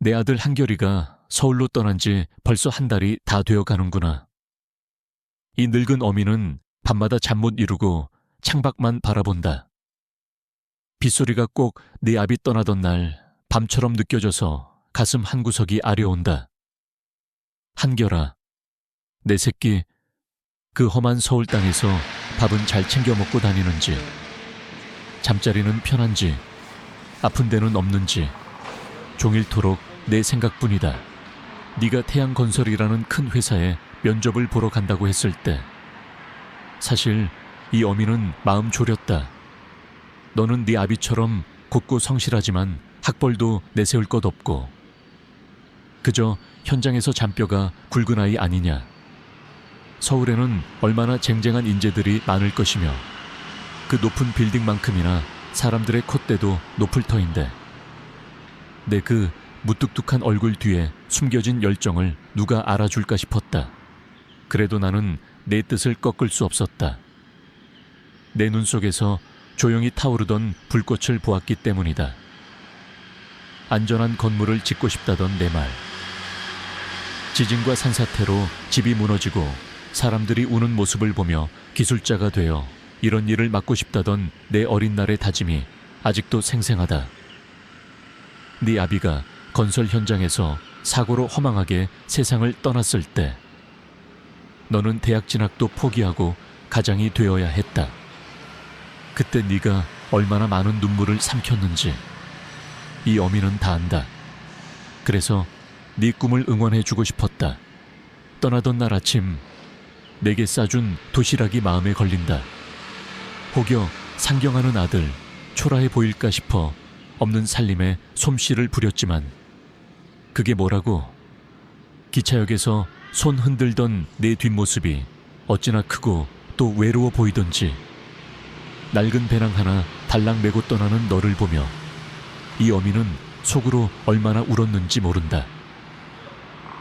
내 아들 한결이가 서울로 떠난 지 벌써 한 달이 다 되어 가는구나. 이 늙은 어미는 밤마다 잠 못 이루고 창밖만 바라본다. 빗소리가 꼭 내 앞이 떠나던 날 밤처럼 느껴져서 가슴 한구석이 아려온다. 한결아, 내 새끼, 그 험한 서울 땅에서 밥은 잘 챙겨 먹고 다니는지, 잠자리는 편한지, 아픈 데는 없는지 종일토록 내 생각뿐이다. 네가 태양건설이라는 큰 회사에 면접을 보러 간다고 했을 때 사실 이 어미는 마음 졸였다. 너는 네 아비처럼 곱고 성실하지만 학벌도 내세울 것 없고 그저 현장에서 잔뼈가 굵은 아이 아니냐. 서울에는 얼마나 쟁쟁한 인재들이 많을 것이며 그 높은 빌딩만큼이나 사람들의 콧대도 높을 터인데 내 그 무뚝뚝한 얼굴 뒤에 숨겨진 열정을 누가 알아줄까 싶었다. 그래도 나는 내 뜻을 꺾을 수 없었다. 내 눈 속에서 조용히 타오르던 불꽃을 보았기 때문이다. 안전한 건물을 짓고 싶다던 내 말. 지진과 산사태로 집이 무너지고 사람들이 우는 모습을 보며 기술자가 되어 이런 일을 맡고 싶다던 내 어린 날의 다짐이 아직도 생생하다. 네 아비가 건설 현장에서 사고로 허망하게 세상을 떠났을 때 너는 대학 진학도 포기하고 가장이 되어야 했다. 그때 네가 얼마나 많은 눈물을 삼켰는지 이 어미는 다 안다. 그래서 네 꿈을 응원해주고 싶었다. 떠나던 날 아침 내게 싸준 도시락이 마음에 걸린다. 혹여 상경하는 아들 초라해 보일까 싶어 없는 살림에 솜씨를 부렸지만 그게 뭐라고? 기차역에서 손 흔들던 내 뒷모습이 어찌나 크고 또 외로워 보이던지 낡은 배낭 하나 달랑 메고 떠나는 너를 보며 이 어미는 속으로 얼마나 울었는지 모른다.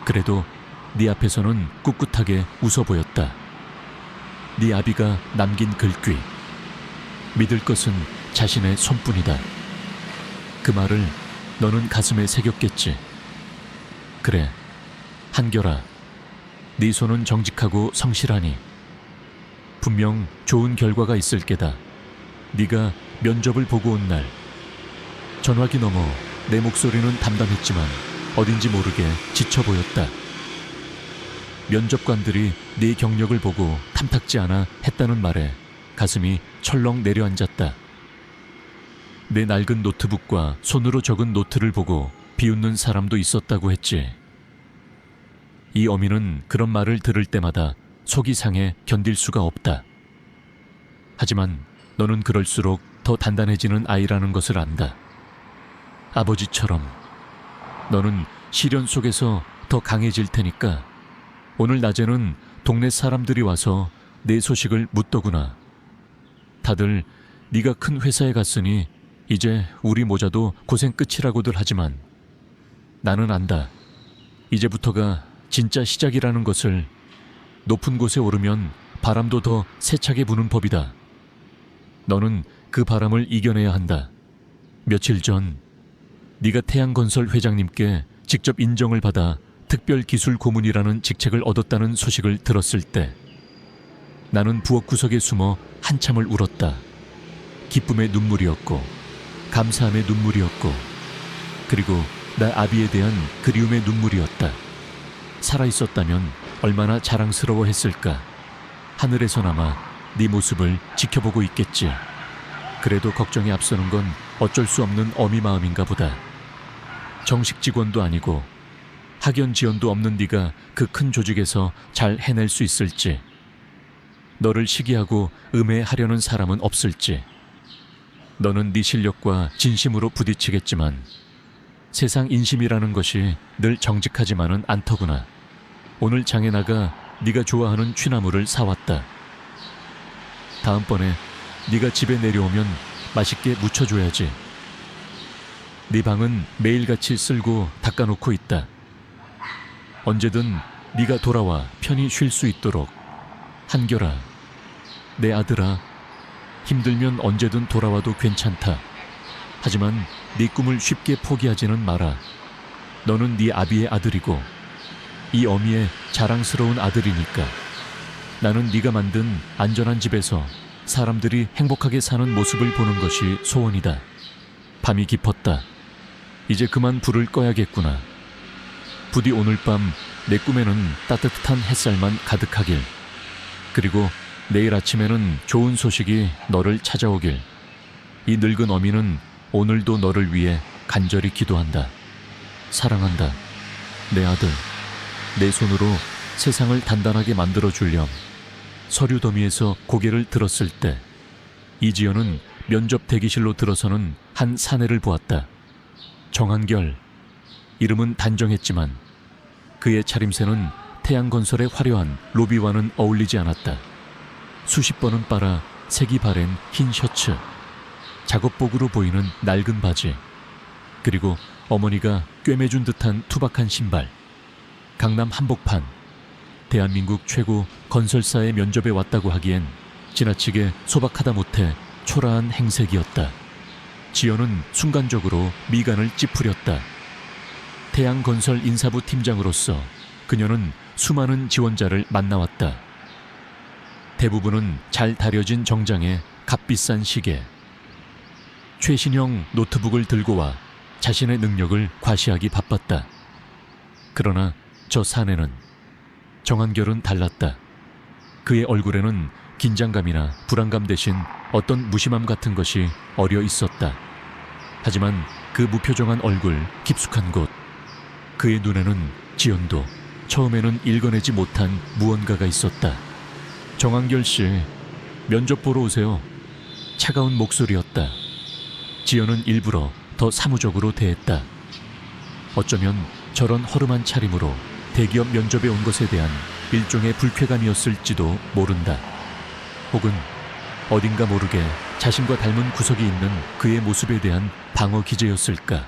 그래도 네 앞에서는 꿋꿋하게 웃어 보였다. 네 아비가 남긴 글귀. 믿을 것은 자신의 손뿐이다. 그 말을 너는 가슴에 새겼겠지. 그래, 한결아, 네 손은 정직하고 성실하니 분명 좋은 결과가 있을 게다. 네가 면접을 보고 온 날 전화기 너머 내 목소리는 담담했지만 어딘지 모르게 지쳐 보였다. 면접관들이 네 경력을 보고 탐탁지 않아 했다는 말에 가슴이 철렁 내려앉았다. 내 낡은 노트북과 손으로 적은 노트를 보고 비웃는 사람도 있었다고 했지. 이 어미는 그런 말을 들을 때마다 속이 상해 견딜 수가 없다. 하지만 너는 그럴수록 더 단단해지는 아이라는 것을 안다. 아버지처럼 너는 시련 속에서 더 강해질 테니까 오늘 낮에는 동네 사람들이 와서 내 소식을 묻더구나. 다들 네가 큰 회사에 갔으니 이제 우리 모자도 고생 끝이라고들 하지만 나는 안다. 이제부터가 진짜 시작이라는 것을. 높은 곳에 오르면 바람도 더 세차게 부는 법이다. 너는 그 바람을 이겨내야 한다. 며칠 전 네가 태양건설 회장님께 직접 인정을 받아 특별기술 고문이라는 직책을 얻었다는 소식을 들었을 때 나는 부엌 구석에 숨어 한참을 울었다. 기쁨의 눈물이었고 감사함의 눈물이었고 그리고 나 아비에 대한 그리움의 눈물이었다. 살아있었다면 얼마나 자랑스러워했을까. 하늘에서나마 네 모습을 지켜보고 있겠지. 그래도 걱정이 앞서는 건 어쩔 수 없는 어미 마음인가 보다. 정식 직원도 아니고 학연 지연도 없는 네가 그 큰 조직에서 잘 해낼 수 있을지, 너를 시기하고 음해하려는 사람은 없을지. 너는 네 실력과 진심으로 부딪히겠지만 세상 인심이라는 것이 늘 정직하지만은 않더구나. 오늘 장에 나가 네가 좋아하는 취나물을 사왔다. 다음번에 네가 집에 내려오면 맛있게 무쳐줘야지. 네 방은 매일같이 쓸고 닦아놓고 있다. 언제든 네가 돌아와 편히 쉴 수 있도록. 한결아, 내 아들아, 힘들면 언제든 돌아와도 괜찮다. 하지만 네 꿈을 쉽게 포기하지는 마라. 너는 네 아비의 아들이고 이 어미의 자랑스러운 아들이니까 나는 네가 만든 안전한 집에서 사람들이 행복하게 사는 모습을 보는 것이 소원이다. 밤이 깊었다. 이제 그만 불을 꺼야겠구나. 부디 오늘 밤 내 꿈에는 따뜻한 햇살만 가득하길. 그리고 내일 아침에는 좋은 소식이 너를 찾아오길. 이 늙은 어미는 오늘도 너를 위해 간절히 기도한다. 사랑한다. 내 아들. 내 손으로 세상을 단단하게 만들어주렴. 서류 더미에서 고개를 들었을 때 이지연은 면접 대기실로 들어서는 한 사내를 보았다. 정한결. 이름은 단정했지만 그의 차림새는 태양건설의 화려한 로비와는 어울리지 않았다. 수십 번은 빨아 색이 바랜 흰 셔츠, 작업복으로 보이는 낡은 바지, 그리고 어머니가 꿰매준 듯한 투박한 신발. 강남 한복판. 대한민국 최고 건설사의 면접에 왔다고 하기엔 지나치게 소박하다 못해 초라한 행색이었다. 지연은 순간적으로 미간을 찌푸렸다. 태양건설 인사부 팀장으로서 그녀는 수많은 지원자를 만나왔다. 대부분은 잘 다려진 정장에 값비싼 시계, 최신형 노트북을 들고 와 자신의 능력을 과시하기 바빴다. 그러나 저 사내는, 정한결은 달랐다. 그의 얼굴에는 긴장감이나 불안감 대신 어떤 무심함 같은 것이 어려 있었다. 하지만 그 무표정한 얼굴, 깊숙한 곳, 그의 눈에는 지연도 처음에는 읽어내지 못한 무언가가 있었다. 정한결 씨, 면접 보러 오세요. 차가운 목소리였다. 지연은 일부러 더 사무적으로 대했다. 어쩌면 저런 허름한 차림으로 대기업 면접에 온 것에 대한 일종의 불쾌감이었을지도 모른다. 혹은 어딘가 모르게 자신과 닮은 구석이 있는 그의 모습에 대한 방어 기제였을까.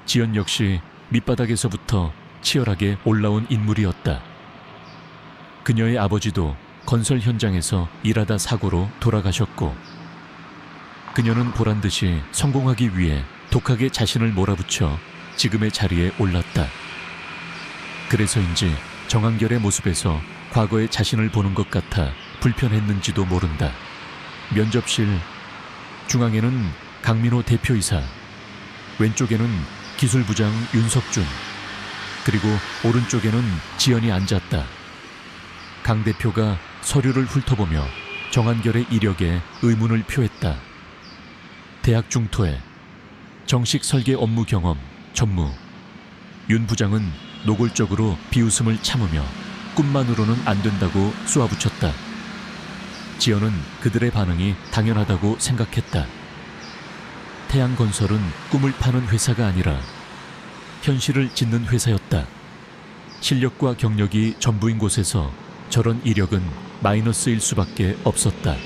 지연 역시 밑바닥에서부터 치열하게 올라온 인물이었다. 그녀의 아버지도 건설 현장에서 일하다 사고로 돌아가셨고, 그녀는 보란듯이 성공하기 위해 독하게 자신을 몰아붙여 지금의 자리에 올랐다. 그래서인지 정한결의 모습에서 과거의 자신을 보는 것 같아 불편했는지도 모른다. 면접실 중앙에는 강민호 대표이사, 왼쪽에는 기술부장 윤석준, 그리고 오른쪽에는 지연이 앉았다. 강 대표가 서류를 훑어보며 정한결의 이력에 의문을 표했다. 대학 중퇴, 정식 설계 업무 경험, 전무. 윤 부장은 노골적으로 비웃음을 참으며 꿈만으로는 안 된다고 쏘아붙였다. 지연은 그들의 반응이 당연하다고 생각했다. 태양건설은 꿈을 파는 회사가 아니라 현실을 짓는 회사였다. 실력과 경력이 전부인 곳에서 저런 이력은 마이너스일 수밖에 없었다.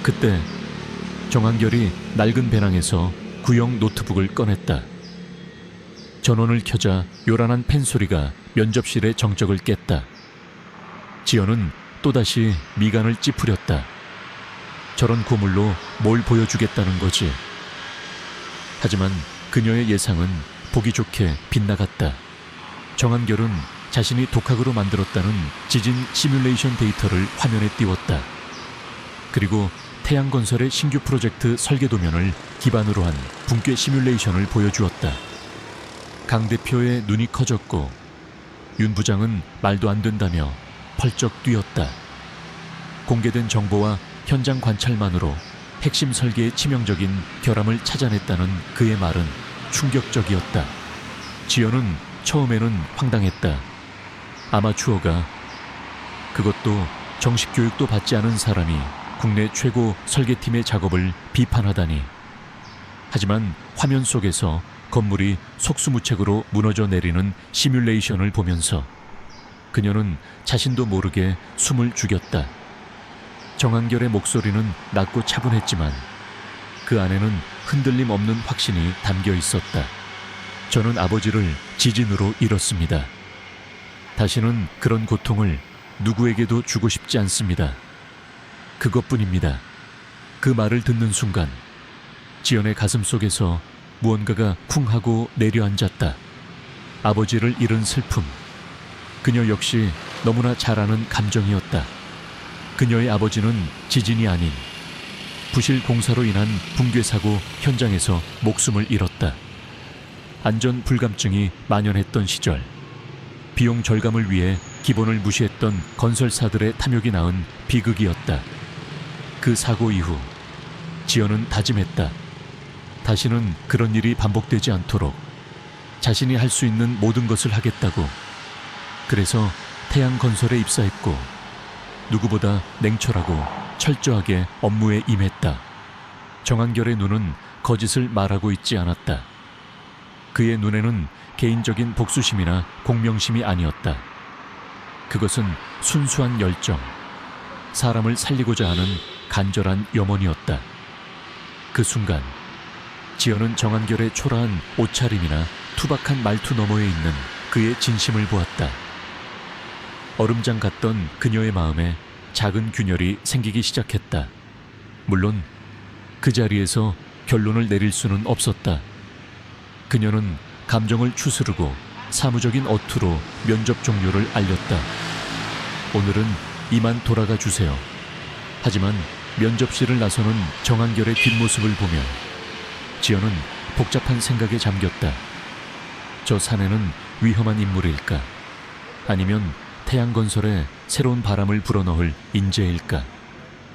그때 정한결이 낡은 배낭에서 구형 노트북을 꺼냈다. 전원을 켜자 요란한 펜 소리가 면접실의 정적을 깼다. 지연은 또다시 미간을 찌푸렸다. 저런 고물로 뭘 보여주겠다는 거지. 하지만 그녀의 예상은 보기 좋게 빗나갔다. 정한결은 자신이 독학으로 만들었다는 지진 시뮬레이션 데이터를 화면에 띄웠다. 그리고 태양건설의 신규 프로젝트 설계 도면을 기반으로 한 붕괴 시뮬레이션을 보여주었다. 강 대표의 눈이 커졌고 윤 부장은 말도 안 된다며 펄쩍 뛰었다. 공개된 정보와 현장 관찰만으로 핵심 설계의 치명적인 결함을 찾아냈다는 그의 말은 충격적이었다. 지연은 처음에는 황당했다. 아마추어가, 그것도 정식 교육도 받지 않은 사람이 국내 최고 설계팀의 작업을 비판하다니. 하지만 화면 속에서 건물이 속수무책으로 무너져 내리는 시뮬레이션을 보면서 그녀는 자신도 모르게 숨을 죽였다. 정한결의 목소리는 낮고 차분했지만 그 안에는 흔들림 없는 확신이 담겨 있었다. 저는 아버지를 지진으로 잃었습니다. 다시는 그런 고통을 누구에게도 주고 싶지 않습니다. 그것뿐입니다. 그 말을 듣는 순간 지연의 가슴 속에서 무언가가 쿵 하고 내려앉았다. 아버지를 잃은 슬픔. 그녀 역시 너무나 잘 아는 감정이었다. 그녀의 아버지는 지진이 아닌 부실 공사로 인한 붕괴 사고 현장에서 목숨을 잃었다. 안전 불감증이 만연했던 시절, 비용 절감을 위해 기본을 무시했던 건설사들의 탐욕이 낳은 비극이었다. 그 사고 이후 지연은 다짐했다. 다시는 그런 일이 반복되지 않도록 자신이 할 수 있는 모든 것을 하겠다고. 그래서 태양건설에 입사했고 누구보다 냉철하고 철저하게 업무에 임했다. 정한결의 눈은 거짓을 말하고 있지 않았다. 그의 눈에는 개인적인 복수심이나 공명심이 아니었다. 그것은 순수한 열정, 사람을 살리고자 하는 간절한 염원이었다. 그 순간 지연은 정한결의 초라한 옷차림이나 투박한 말투 너머에 있는 그의 진심을 보았다. 얼음장 같던 그녀의 마음에 작은 균열이 생기기 시작했다. 물론 그 자리에서 결론을 내릴 수는 없었다. 그녀는 감정을 추스르고 사무적인 어투로 면접 종료를 알렸다. 오늘은 이만 돌아가 주세요. 하지만 면접실을 나서는 정한결의 뒷모습을 보며 지연은 복잡한 생각에 잠겼다. 저 사내는 위험한 인물일까? 아니면 태양건설에 새로운 바람을 불어넣을 인재일까?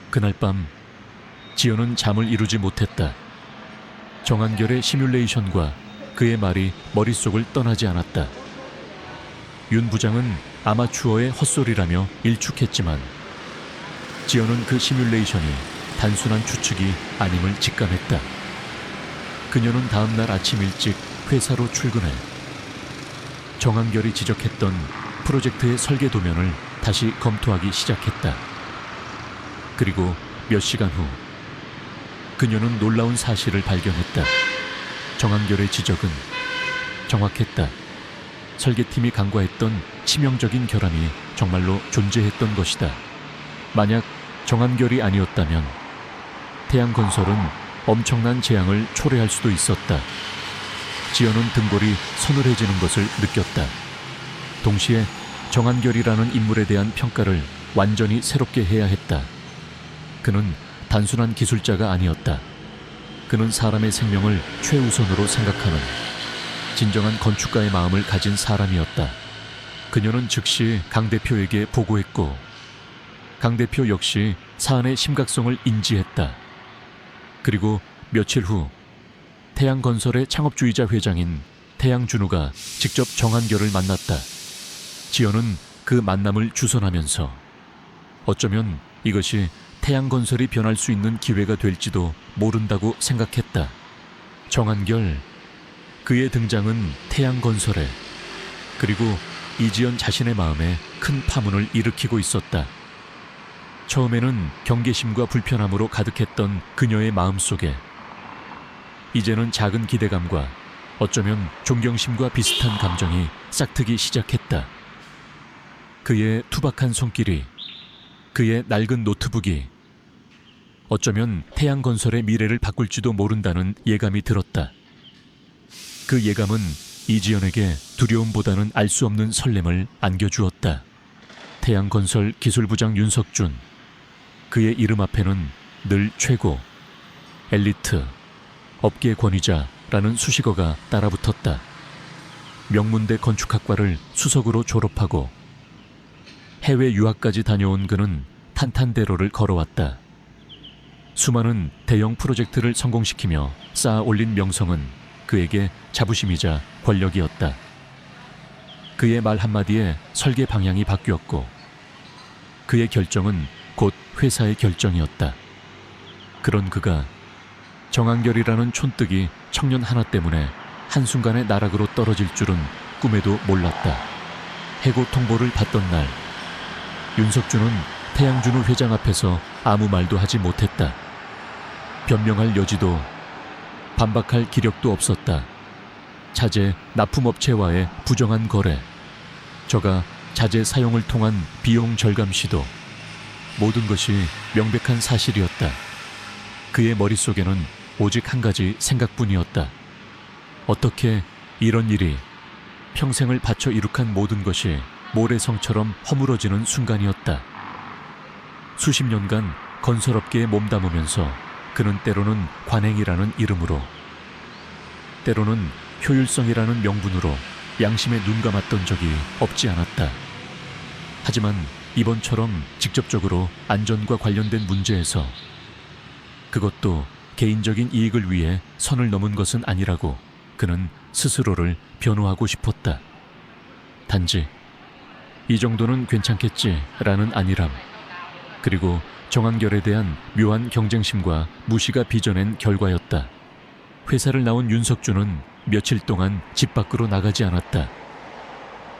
그날 밤 지연은 잠을 이루지 못했다. 정한결의 시뮬레이션과 그의 말이 머릿속을 떠나지 않았다. 윤 부장은 아마추어의 헛소리라며 일축했지만 지연은 그 시뮬레이션이 단순한 추측이 아님을 직감했다. 그녀는 다음 날 아침 일찍 회사로 출근해 정한결이 지적했던 프로젝트의 설계 도면을 다시 검토하기 시작했다. 그리고 몇 시간 후 그녀는 놀라운 사실을 발견했다. 정한결의 지적은 정확했다. 설계팀이 간과했던 치명적인 결함이 정말로 존재했던 것이다. 만약 정한결이 아니었다면 태양건설은 엄청난 재앙을 초래할 수도 있었다. 지연은 등골이 서늘해지는 것을 느꼈다. 동시에 정한결이라는 인물에 대한 평가를 완전히 새롭게 해야 했다. 그는 단순한 기술자가 아니었다. 그는 사람의 생명을 최우선으로 생각하는 진정한 건축가의 마음을 가진 사람이었다. 그녀는 즉시 강 대표에게 보고했고 강 대표 역시 사안의 심각성을 인지했다. 그리고 며칠 후 태양건설의 창업주의자 회장인 태양준우가 직접 정한결을 만났다. 지연은 그 만남을 주선하면서 어쩌면 이것이 태양건설이 변할 수 있는 기회가 될지도 모른다고 생각했다. 정한결, 그의 등장은 태양건설에 그리고 이지연 자신의 마음에 큰 파문을 일으키고 있었다. 처음에는 경계심과 불편함으로 가득했던 그녀의 마음속에 이제는 작은 기대감과 어쩌면 존경심과 비슷한 감정이 싹트기 시작했다. 그의 투박한 손길이, 그의 낡은 노트북이 어쩌면 태양건설의 미래를 바꿀지도 모른다는 예감이 들었다. 그 예감은 이지연에게 두려움보다는 알 수 없는 설렘을 안겨주었다. 태양건설 기술부장 윤석준, 그의 이름 앞에는 늘 최고, 엘리트, 업계 권위자라는 수식어가 따라붙었다. 명문대 건축학과를 수석으로 졸업하고 해외 유학까지 다녀온 그는 탄탄대로를 걸어왔다. 수많은 대형 프로젝트를 성공시키며 쌓아 올린 명성은 그에게 자부심이자 권력이었다. 그의 말 한마디에 설계 방향이 바뀌었고 그의 결정은 곧 회사의 결정이었다. 그런 그가 정한결이라는 촌뜨기 청년 하나 때문에 한순간에 나락으로 떨어질 줄은 꿈에도 몰랐다. 해고 통보를 받던 날 윤석준은 태양준우 회장 앞에서 아무 말도 하지 못했다. 변명할 여지도 반박할 기력도 없었다. 자재 납품업체와의 부정한 거래, 저가 자재 사용을 통한 비용 절감 시도, 모든 것이 명백한 사실이었다. 그의 머릿속에는 오직 한 가지 생각뿐이었다. 어떻게 이런 일이 평생을 바쳐 이룩한 모든 것이 모래성처럼 허물어지는 순간이었다. 수십 년간 건설업계에 몸담으면서 그는 때로는 관행이라는 이름으로, 때로는 효율성이라는 명분으로 양심에 눈 감았던 적이 없지 않았다. 하지만 이번처럼 직접적으로 안전과 관련된 문제에서, 그것도 개인적인 이익을 위해 선을 넘은 것은 아니라고 그는 스스로를 변호하고 싶었다. 단지 이 정도는 괜찮겠지라는 안일함, 그리고 정한결에 대한 묘한 경쟁심과 무시가 빚어낸 결과였다. 회사를 나온 윤석주는 며칠 동안 집 밖으로 나가지 않았다.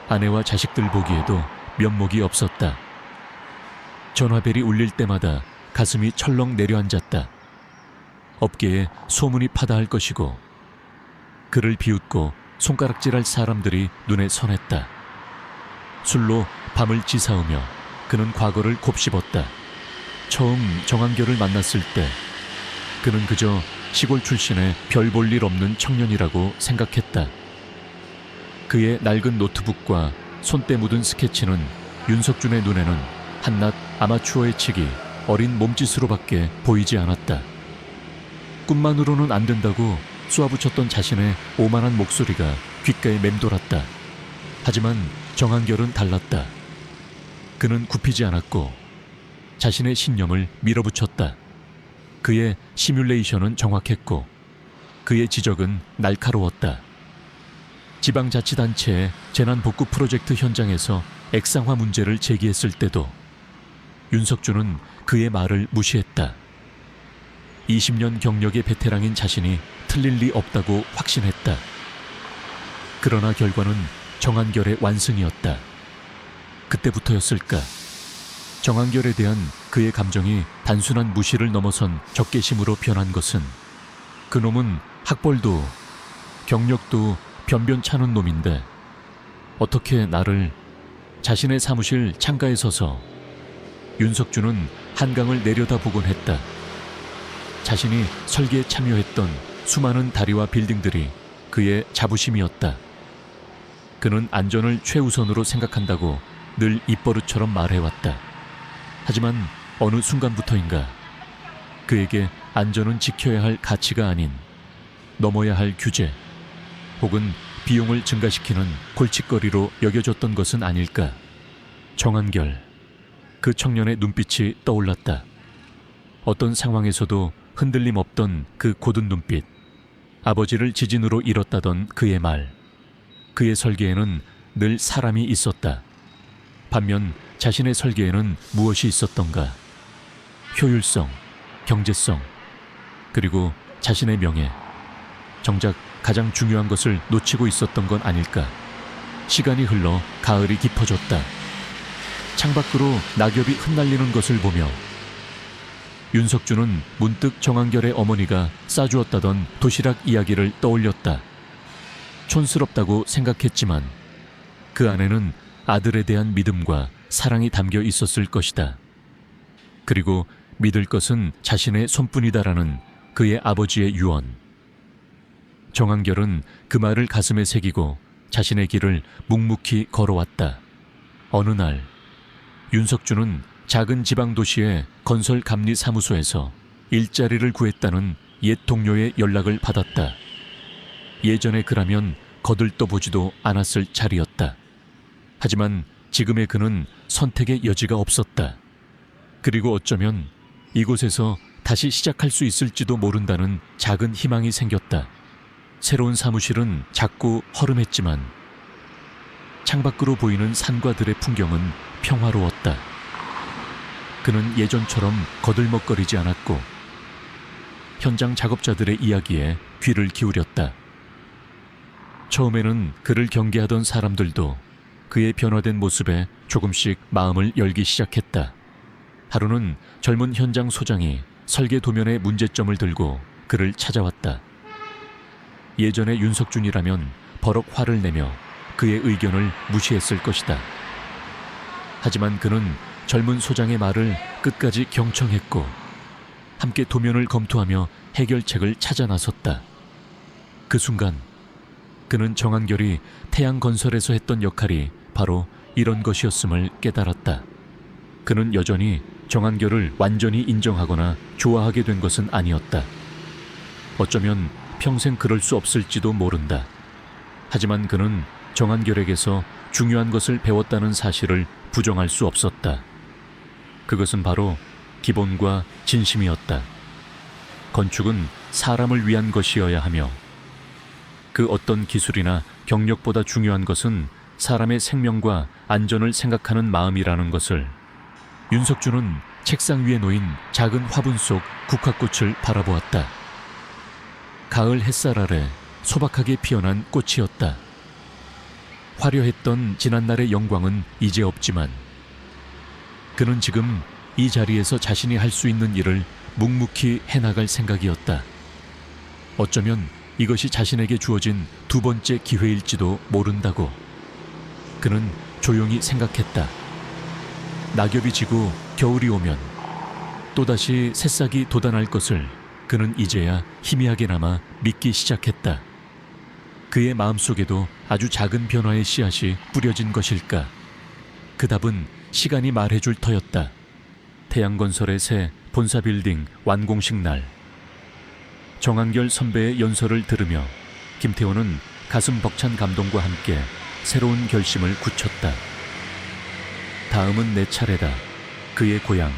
아내와 자식들 보기에도 면목이 없었다. 전화벨이 울릴 때마다 가슴이 철렁 내려앉았다. 업계에 소문이 파다할 것이고 그를 비웃고 손가락질할 사람들이 눈에 선했다. 술로 밤을 지사우며 그는 과거를 곱씹었다. 처음 정한결을 만났을 때 그는 그저 시골 출신의 별 볼 일 없는 청년이라고 생각했다. 그의 낡은 노트북과 손때 묻은 스케치는 윤석준의 눈에는 한낱 아마추어의 치기, 어린 몸짓으로밖에 보이지 않았다. 꿈만으로는 안 된다고 쏘아붙였던 자신의 오만한 목소리가 귓가에 맴돌았다. 하지만 정한결은 달랐다. 그는 굽히지 않았고 자신의 신념을 밀어붙였다. 그의 시뮬레이션은 정확했고 그의 지적은 날카로웠다. 지방자치단체의 재난복구 프로젝트 현장에서 액상화 문제를 제기했을 때도 윤석준은 그의 말을 무시했다. 20년 경력의 베테랑인 자신이 틀릴 리 없다고 확신했다. 그러나 결과는 정한결의 완승이었다. 그때부터였을까? 정한결에 대한 그의 감정이 단순한 무시를 넘어선 적개심으로 변한 것은, 그놈은 학벌도 경력도 변변찮은 놈인데 어떻게 나를, 자신의 사무실 창가에 서서 윤석준은 한강을 내려다보곤 했다. 자신이 설계에 참여했던 수많은 다리와 빌딩들이 그의 자부심이었다. 그는 안전을 최우선으로 생각한다고 늘 입버릇처럼 말해왔다. 하지만 어느 순간부터인가 그에게 안전은 지켜야 할 가치가 아닌 넘어야 할 규제 혹은 비용을 증가시키는 골칫거리로 여겨졌던 것은 아닐까. 정한결, 그 청년의 눈빛이 떠올랐다. 어떤 상황에서도 흔들림 없던 그 고든 눈빛, 아버지를 지진으로 잃었다던 그의 말, 그의 설계에는 늘 사람이 있었다. 반면 자신의 설계에는 무엇이 있었던가? 효율성, 경제성, 그리고 자신의 명예. 정작 가장 중요한 것을 놓치고 있었던 건 아닐까. 시간이 흘러 가을이 깊어졌다. 창밖으로 낙엽이 흩날리는 것을 보며 윤석준은 문득 정한결의 어머니가 싸주었다던 도시락 이야기를 떠올렸다. 촌스럽다고 생각했지만 그 안에는 아들에 대한 믿음과 사랑이 담겨 있었을 것이다. 그리고 믿을 것은 자신의 손뿐이다라는 그의 아버지의 유언. 정한결은 그 말을 가슴에 새기고 자신의 길을 묵묵히 걸어왔다. 어느 날 윤석준은 작은 지방도시의 건설감리사무소에서 일자리를 구했다는 옛 동료의 연락을 받았다. 예전에 그라면 거들떠보지도 않았을 자리였다. 하지만 지금의 그는 선택의 여지가 없었다. 그리고 어쩌면 이곳에서 다시 시작할 수 있을지도 모른다는 작은 희망이 생겼다. 새로운 사무실은 작고 허름했지만 창밖으로 보이는 산과 들의 풍경은 평화로웠다. 그는 예전처럼 거들먹거리지 않았고 현장 작업자들의 이야기에 귀를 기울였다. 처음에는 그를 경계하던 사람들도 그의 변화된 모습에 조금씩 마음을 열기 시작했다. 하루는 젊은 현장 소장이 설계 도면의 문제점을 들고 그를 찾아왔다. 예전의 윤석준이라면 버럭 화를 내며 그의 의견을 무시했을 것이다. 하지만 그는 젊은 소장의 말을 끝까지 경청했고 함께 도면을 검토하며 해결책을 찾아 나섰다. 그 순간 그는 정한결이 태양건설에서 했던 역할이 바로 이런 것이었음을 깨달았다. 그는 여전히 정한결을 완전히 인정하거나 좋아하게 된 것은 아니었다. 어쩌면 평생 그럴 수 없을지도 모른다. 하지만 그는 정한결에게서 중요한 것을 배웠다는 사실을 부정할 수 없었다. 그것은 바로 기본과 진심이었다. 건축은 사람을 위한 것이어야 하며 그 어떤 기술이나 경력보다 중요한 것은 사람의 생명과 안전을 생각하는 마음이라는 것을 윤석주는 책상 위에 놓인 작은 화분 속 국화꽃을 바라보았다. 가을 햇살 아래 소박하게 피어난 꽃이었다. 화려했던 지난날의 영광은 이제 없지만 그는 지금 이 자리에서 자신이 할 수 있는 일을 묵묵히 해나갈 생각이었다. 어쩌면 이것이 자신에게 주어진 두 번째 기회일지도 모른다고 그는 조용히 생각했다. 낙엽이 지고 겨울이 오면 또다시 새싹이 돋아날 것을 그는 이제야 희미하게나마 믿기 시작했다. 그의 마음속에도 아주 작은 변화의 씨앗이 뿌려진 것일까? 그 답은 시간이 말해줄 터였다. 태양건설의 새 본사 빌딩 완공식 날, 정한결 선배의 연설을 들으며 김태호는 가슴 벅찬 감동과 함께 새로운 결심을 굳혔다. 다음은 내 차례다. 그의 고향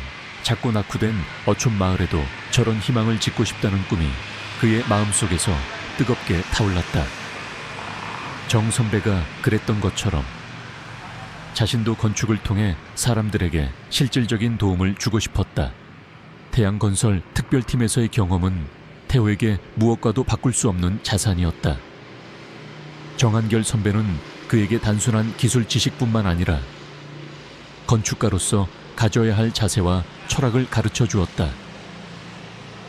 작고 낙후된 어촌 마을에도 저런 희망을 짓고 싶다는 꿈이 그의 마음속에서 뜨겁게 타올랐다. 정 선배가 그랬던 것처럼 자신도 건축을 통해 사람들에게 실질적인 도움을 주고 싶었다. 태양건설 특별팀에서의 경험은 태호에게 무엇과도 바꿀 수 없는 자산이었다. 정한결 선배는 그에게 단순한 기술 지식뿐만 아니라 건축가로서 가져야 할 자세와 철학을 가르쳐 주었다.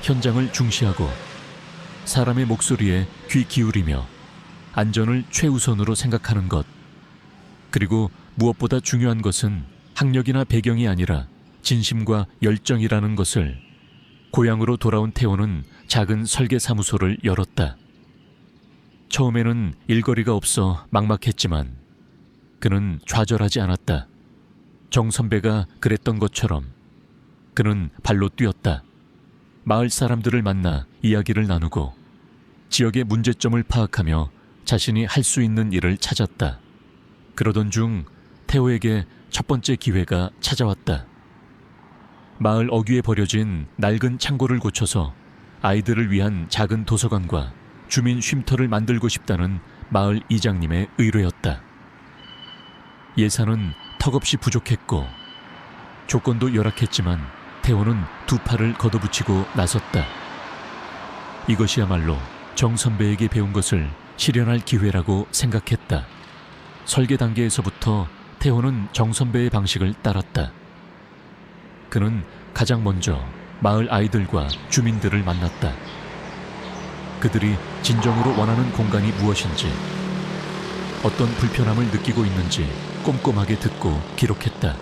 현장을 중시하고 사람의 목소리에 귀 기울이며 안전을 최우선으로 생각하는 것, 그리고 무엇보다 중요한 것은 학력이나 배경이 아니라 진심과 열정이라는 것을 고향으로 돌아온 태호는 작은 설계 사무소를 열었다. 처음에는 일거리가 없어 막막했지만 그는 좌절하지 않았다. 정 선배가 그랬던 것처럼 그는 발로 뛰었다. 마을 사람들을 만나 이야기를 나누고 지역의 문제점을 파악하며 자신이 할 수 있는 일을 찾았다. 그러던 중 태호에게 첫 번째 기회가 찾아왔다. 마을 어귀에 버려진 낡은 창고를 고쳐서 아이들을 위한 작은 도서관과 주민 쉼터를 만들고 싶다는 마을 이장님의 의뢰였다. 예산은 턱없이 부족했고 조건도 열악했지만 태호는 두 팔을 걷어붙이고 나섰다. 이것이야말로 정 선배에게 배운 것을 실현할 기회라고 생각했다. 설계 단계에서부터 태호는 정 선배의 방식을 따랐다. 그는 가장 먼저 마을 아이들과 주민들을 만났다. 그들이 진정으로 원하는 공간이 무엇인지, 어떤 불편함을 느끼고 있는지 꼼꼼하게 듣고 기록했다.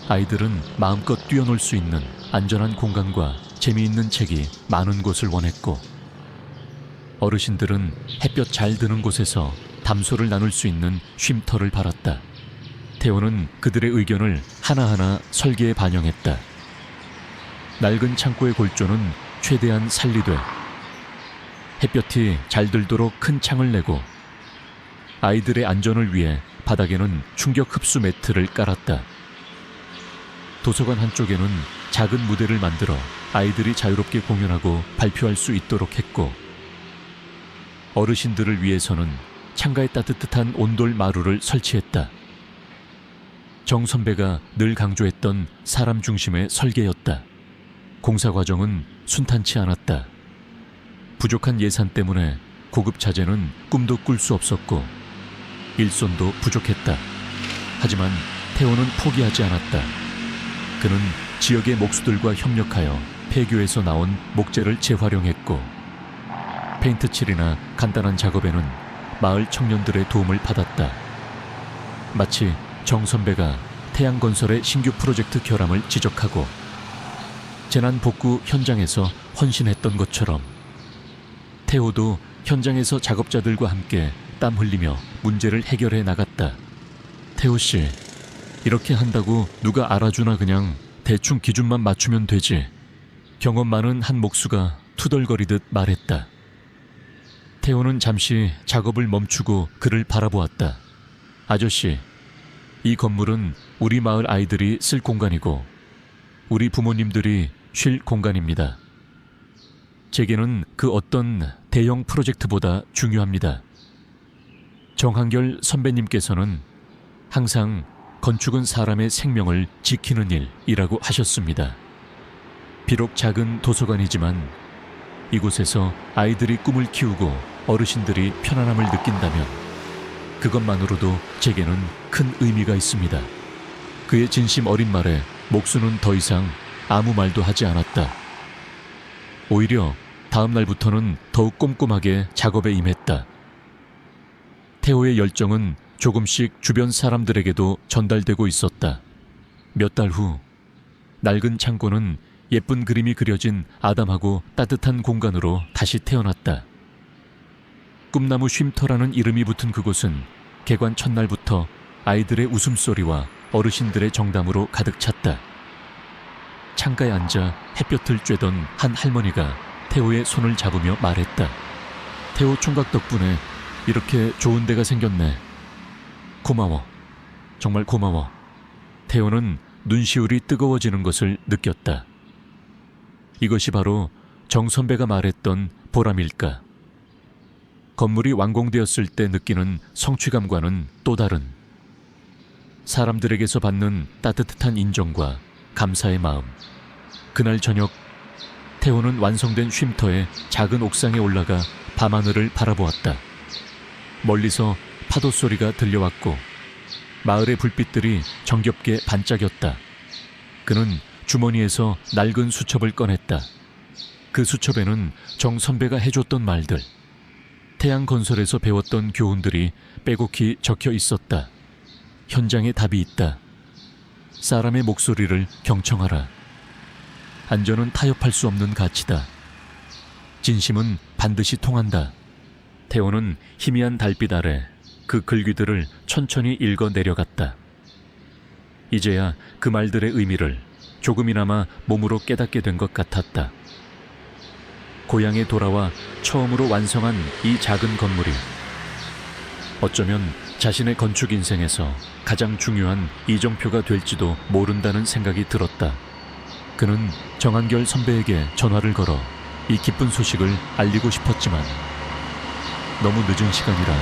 아이들은 마음껏 뛰어놀 수 있는 안전한 공간과 재미있는 책이 많은 곳을 원했고, 어르신들은 햇볕 잘 드는 곳에서 담소를 나눌 수 있는 쉼터를 바랐다. 태호는 그들의 의견을 하나하나 설계에 반영했다. 낡은 창고의 골조는 최대한 살리되 햇볕이 잘 들도록 큰 창을 내고 아이들의 안전을 위해 바닥에는 충격 흡수 매트를 깔았다. 도서관 한쪽에는 작은 무대를 만들어 아이들이 자유롭게 공연하고 발표할 수 있도록 했고, 어르신들을 위해서는 창가에 따뜻한 온돌 마루를 설치했다. 정 선배가 늘 강조했던 사람 중심의 설계였다. 공사 과정은 순탄치 않았다. 부족한 예산 때문에 고급 자재는 꿈도 꿀 수 없었고 일손도 부족했다. 하지만 태호는 포기하지 않았다. 그는 지역의 목수들과 협력하여 폐교에서 나온 목재를 재활용했고, 페인트 칠이나 간단한 작업에는 마을 청년들의 도움을 받았다. 마치 정 선배가 태양건설의 신규 프로젝트 결함을 지적하고 재난 복구 현장에서 헌신했던 것처럼 태호도 현장에서 작업자들과 함께 땀 흘리며 문제를 해결해 나갔다. 태호 씨, 이렇게 한다고 누가 알아주나. 그냥 대충 기준만 맞추면 되지. 경험 많은 한 목수가 투덜거리듯 말했다. 태호는 잠시 작업을 멈추고 그를 바라보았다. 아저씨, 이 건물은 우리 마을 아이들이 쓸 공간이고 우리 부모님들이 쉴 공간입니다. 제게는 그 어떤 대형 프로젝트보다 중요합니다. 정한결 선배님께서는 항상 건축은 사람의 생명을 지키는 일이라고 하셨습니다. 비록 작은 도서관이지만 이곳에서 아이들이 꿈을 키우고 어르신들이 편안함을 느낀다면 그것만으로도 제게는 큰 의미가 있습니다. 그의 진심 어린 말에 목수는 더 이상 아무 말도 하지 않았다. 오히려 다음 날부터는 더욱 꼼꼼하게 작업에 임했다. 태호의 열정은 조금씩 주변 사람들에게도 전달되고 있었다. 몇 달 후 낡은 창고는 예쁜 그림이 그려진 아담하고 따뜻한 공간으로 다시 태어났다. 꿈나무 쉼터라는 이름이 붙은 그곳은 개관 첫날부터 아이들의 웃음소리와 어르신들의 정담으로 가득 찼다. 창가에 앉아 햇볕을 쬐던 한 할머니가 태호의 손을 잡으며 말했다. 태호 총각 덕분에 이렇게 좋은 데가 생겼네. 고마워. 정말 고마워. 태호는 눈시울이 뜨거워지는 것을 느꼈다. 이것이 바로 정 선배가 말했던 보람일까. 건물이 완공되었을 때 느끼는 성취감과는 또 다른 사람들에게서 받는 따뜻한 인정과 감사의 마음. 그날 저녁 태호는 완성된 쉼터의 작은 옥상에 올라가 밤하늘을 바라보았다. 멀리서 파도 소리가 들려왔고 마을의 불빛들이 정겹게 반짝였다. 그는 주머니에서 낡은 수첩을 꺼냈다. 그 수첩에는 정 선배가 해줬던 말들, 태양건설에서 배웠던 교훈들이 빼곡히 적혀 있었다. 현장에 답이 있다. 사람의 목소리를 경청하라. 안전은 타협할 수 없는 가치다. 진심은 반드시 통한다. 태호는 희미한 달빛 아래 그 글귀들을 천천히 읽어 내려갔다. 이제야 그 말들의 의미를 조금이나마 몸으로 깨닫게 된 것 같았다. 고향에 돌아와 처음으로 완성한 이 작은 건물이 어쩌면 자신의 건축 인생에서 가장 중요한 이정표가 될지도 모른다는 생각이 들었다. 그는 정한결 선배에게 전화를 걸어 이 기쁜 소식을 알리고 싶었지만 너무 늦은 시간이라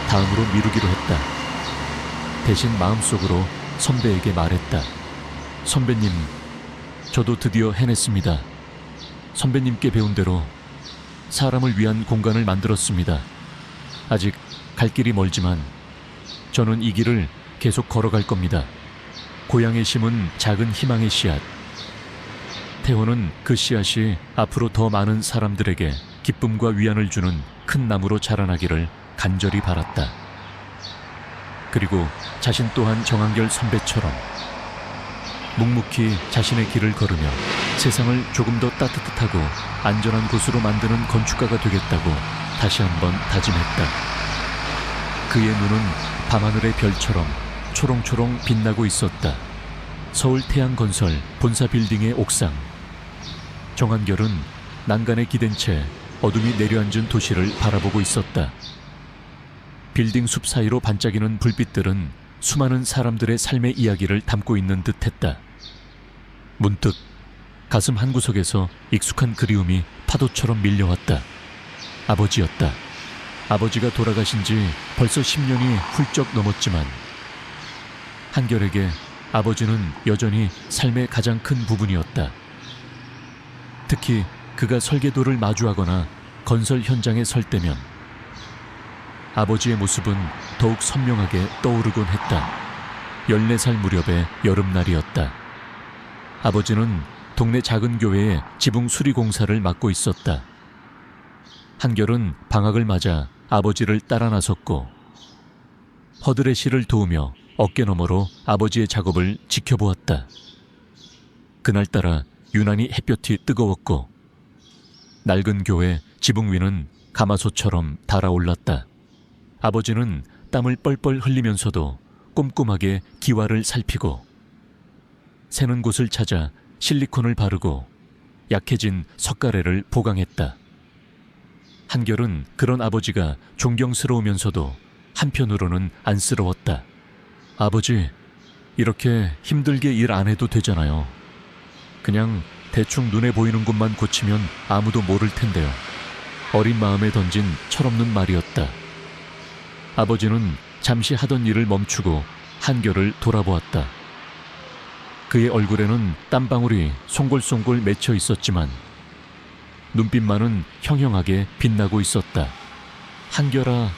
다음으로 미루기로 했다. 대신 마음속으로 선배에게 말했다. 선배님, 저도 드디어 해냈습니다. 선배님께 배운 대로 사람을 위한 공간을 만들었습니다. 아직 갈 길이 멀지만 저는 이 길을 계속 걸어갈 겁니다. 고향에 심은 작은 희망의 씨앗. 태호는 그 씨앗이 앞으로 더 많은 사람들에게 기쁨과 위안을 주는 큰 나무로 자라나기를 간절히 바랐다. 그리고 자신 또한 정한결 선배처럼 묵묵히 자신의 길을 걸으며 세상을 조금 더 따뜻하고 안전한 곳으로 만드는 건축가가 되겠다고 다시 한번 다짐했다. 그의 눈은 밤하늘의 별처럼 초롱초롱 빛나고 있었다. 서울 태양건설 본사 빌딩의 옥상. 정한결은 난간에 기댄 채 어둠이 내려앉은 도시를 바라보고 있었다. 빌딩 숲 사이로 반짝이는 불빛들은 수많은 사람들의 삶의 이야기를 담고 있는 듯했다. 문득 가슴 한구석에서 익숙한 그리움이 파도처럼 밀려왔다. 아버지였다. 아버지가 돌아가신 지 벌써 10년이 훌쩍 넘었지만 한결에게 아버지는 여전히 삶의 가장 큰 부분이었다. 특히 그가 설계도를 마주하거나 건설 현장에 설 때면 아버지의 모습은 더욱 선명하게 떠오르곤 했다. 14살 무렵의 여름날이었다. 아버지는 동네 작은 교회에 지붕 수리 공사를 맡고 있었다. 한결은 방학을 맞아 아버지를 따라 나섰고 허들의 실을 도우며 어깨너머로 아버지의 작업을 지켜보았다. 그날따라 유난히 햇볕이 뜨거웠고 낡은 교회 지붕 위는 가마솥처럼 달아올랐다. 아버지는 땀을 뻘뻘 흘리면서도 꼼꼼하게 기와를 살피고 새는 곳을 찾아 실리콘을 바르고 약해진 석가래를 보강했다. 한결은 그런 아버지가 존경스러우면서도 한편으로는 안쓰러웠다. 아버지, 이렇게 힘들게 일 안 해도 되잖아요. 그냥 대충 눈에 보이는 곳만 고치면 아무도 모를 텐데요. 어린 마음에 던진 철없는 말이었다. 아버지는 잠시 하던 일을 멈추고 한결을 돌아보았다. 그의 얼굴에는 땀방울이 송골송골 맺혀 있었지만 눈빛만은 형형하게 빛나고 있었다. 한결아,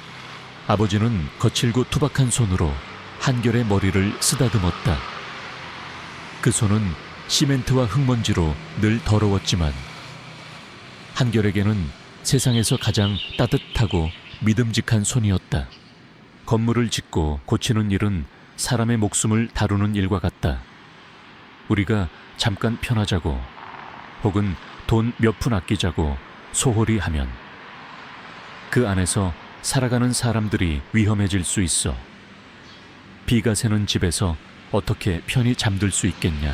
아버지는 거칠고 투박한 손으로 한결의 머리를 쓰다듬었다. 그 손은 시멘트와 흙먼지로 늘 더러웠지만 한결에게는 세상에서 가장 따뜻하고 믿음직한 손이었다. 건물을 짓고 고치는 일은 사람의 목숨을 다루는 일과 같다. 우리가 잠깐 편하자고 혹은 돈 몇 푼 아끼자고 소홀히 하면 그 안에서 살아가는 사람들이 위험해질 수 있어. 비가 새는 집에서 어떻게 편히 잠들 수 있겠냐.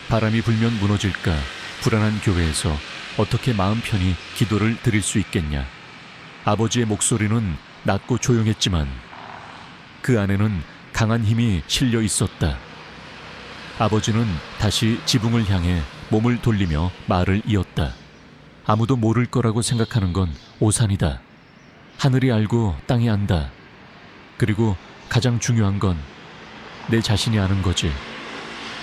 바람이 불면 무너질까 불안한 교회에서 어떻게 마음 편히 기도를 드릴 수 있겠냐. 아버지의 목소리는 낮고 조용했지만 그 안에는 강한 힘이 실려 있었다. 아버지는 다시 지붕을 향해 몸을 돌리며 말을 이었다. 아무도 모를 거라고 생각하는 건 오산이다. 하늘이 알고 땅이 안다. 그리고 가장 중요한 건 내 자신이 아는 거지.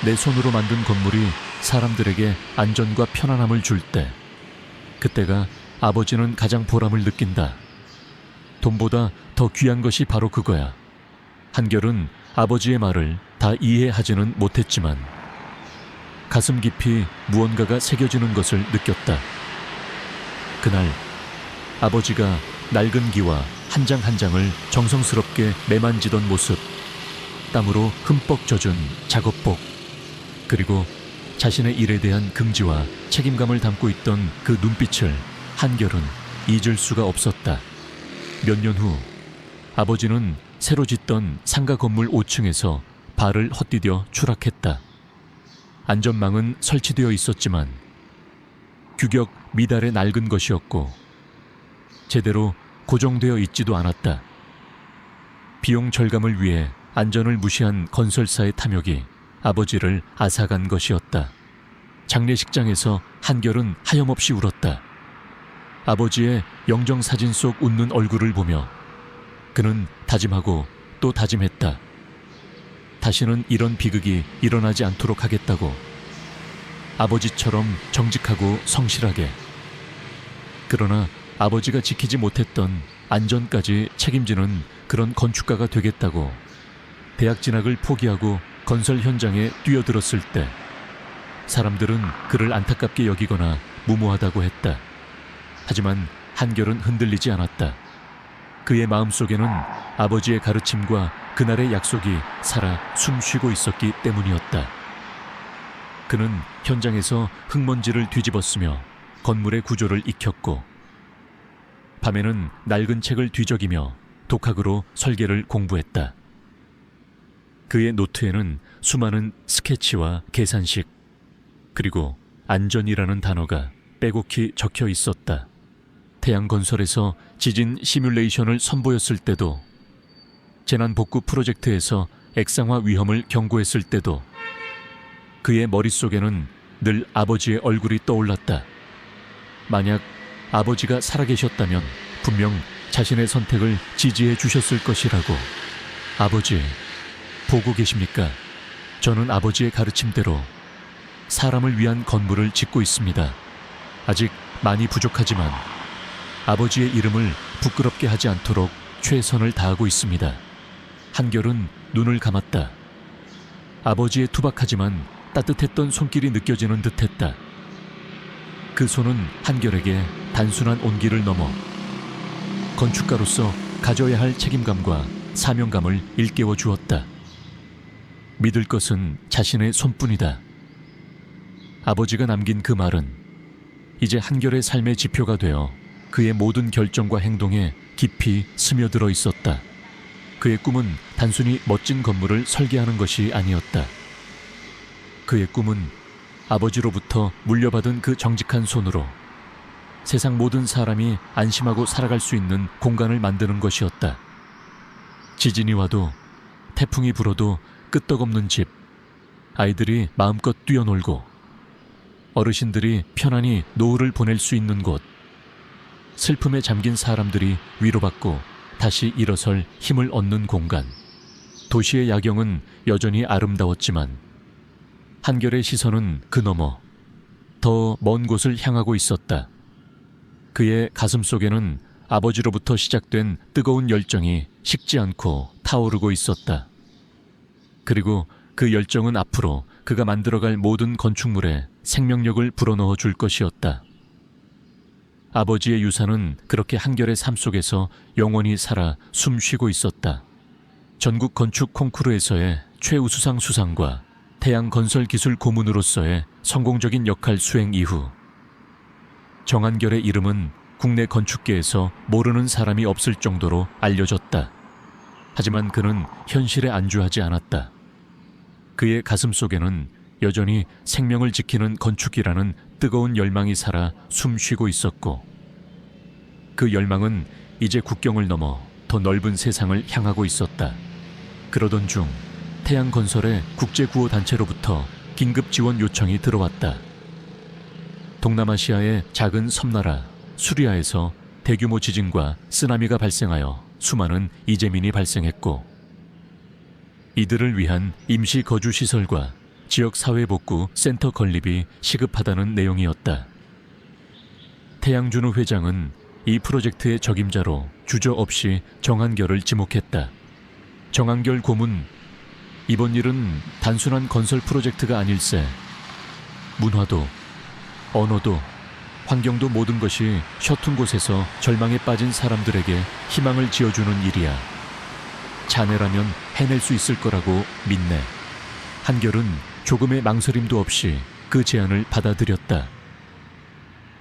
내 손으로 만든 건물이 사람들에게 안전과 편안함을 줄 때, 그때가 아버지는 가장 보람을 느낀다. 돈보다 더 귀한 것이 바로 그거야. 한결은 아버지의 말을 다 이해하지는 못했지만 가슴 깊이 무언가가 새겨지는 것을 느꼈다. 그날 아버지가 낡은 기와 한 장 한 장을 정성스럽게 매만지던 모습, 땀으로 흠뻑 젖은 작업복, 그리고 자신의 일에 대한 긍지와 책임감을 담고 있던 그 눈빛을 한결은 잊을 수가 없었다. 몇 년 후 아버지는 새로 짓던 상가 건물 5층에서 발을 헛디뎌 추락했다. 안전망은 설치되어 있었지만 규격 미달의 낡은 것이었고 제대로 고정되어 있지도 않았다. 비용 절감을 위해 안전을 무시한 건설사의 탐욕이 아버지를 앗아간 것이었다. 장례식장에서 한결은 하염없이 울었다. 아버지의 영정사진 속 웃는 얼굴을 보며 그는 다짐하고 또 다짐했다. 다시는 이런 비극이 일어나지 않도록 하겠다고. 아버지처럼 정직하고 성실하게. 그러나 아버지가 지키지 못했던 안전까지 책임지는 그런 건축가가 되겠다고 대학 진학을 포기하고 건설 현장에 뛰어들었을 때 사람들은 그를 안타깝게 여기거나 무모하다고 했다. 하지만 한결은 흔들리지 않았다. 그의 마음속에는 아버지의 가르침과 그날의 약속이 살아 숨쉬고 있었기 때문이었다. 그는 현장에서 흙먼지를 뒤집었으며 건물의 구조를 익혔고 밤에는 낡은 책을 뒤적이며 독학으로 설계를 공부했다. 그의 노트에는 수많은 스케치와 계산식, 그리고 안전이라는 단어가 빼곡히 적혀 있었다. 태양건설에서 지진 시뮬레이션을 선보였을 때도, 재난복구 프로젝트에서 액상화 위험을 경고했을 때도 그의 머릿속에는 늘 아버지의 얼굴이 떠올랐다. 만약 아버지가 살아계셨다면 분명 자신의 선택을 지지해 주셨을 것이라고. 아버지, 보고 계십니까? 저는 아버지의 가르침대로 사람을 위한 건물을 짓고 있습니다. 아직 많이 부족하지만 아버지의 이름을 부끄럽게 하지 않도록 최선을 다하고 있습니다. 한결은 눈을 감았다. 아버지의 투박하지만 따뜻했던 손길이 느껴지는 듯했다. 그 손은 한결에게 단순한 온기를 넘어 건축가로서 가져야 할 책임감과 사명감을 일깨워 주었다. 믿을 것은 자신의 손뿐이다. 아버지가 남긴 그 말은 이제 한결의 삶의 지표가 되어 그의 모든 결정과 행동에 깊이 스며들어 있었다. 그의 꿈은 단순히 멋진 건물을 설계하는 것이 아니었다. 그의 꿈은 아버지로부터 물려받은 그 정직한 손으로 세상 모든 사람이 안심하고 살아갈 수 있는 공간을 만드는 것이었다. 지진이 와도 태풍이 불어도 끄떡없는 집, 아이들이 마음껏 뛰어놀고 어르신들이 편안히 노후를 보낼 수 있는 곳, 슬픔에 잠긴 사람들이 위로받고 다시 일어설 힘을 얻는 공간. 도시의 야경은 여전히 아름다웠지만 한결의 시선은 그 너머 더 먼 곳을 향하고 있었다. 그의 가슴 속에는 아버지로부터 시작된 뜨거운 열정이 식지 않고 타오르고 있었다. 그리고 그 열정은 앞으로 그가 만들어갈 모든 건축물에 생명력을 불어넣어 줄 것이었다. 아버지의 유산은 그렇게 한결의 삶 속에서 영원히 살아 숨쉬고 있었다. 전국 건축 콩쿠르에서의 최우수상 수상과 태양 건설 기술 고문으로서의 성공적인 역할 수행 이후 정한결의 이름은 국내 건축계에서 모르는 사람이 없을 정도로 알려졌다. 하지만 그는 현실에 안주하지 않았다. 그의 가슴 속에는 여전히 생명을 지키는 건축이라는 뜨거운 열망이 살아 숨쉬고 있었고, 그 열망은 이제 국경을 넘어 더 넓은 세상을 향하고 있었다. 그러던 중 태양건설의 국제구호단체로부터 긴급 지원 요청이 들어왔다. 동남아시아의 작은 섬나라 수리아에서 대규모 지진과 쓰나미가 발생하여 수많은 이재민이 발생했고, 이들을 위한 임시 거주시설과 지역사회복구 센터 건립이 시급하다는 내용이었다. 태양준우 회장은 이 프로젝트의 적임자로 주저없이 정한결을 지목했다. 정한결 고문, 이번 일은 단순한 건설 프로젝트가 아닐세. 문화도, 언어도, 환경도 모든 것이 셔툰 곳에서 절망에 빠진 사람들에게 희망을 지어주는 일이야. 자네라면 해낼 수 있을 거라고 믿네. 한결은 조금의 망설임도 없이 그 제안을 받아들였다.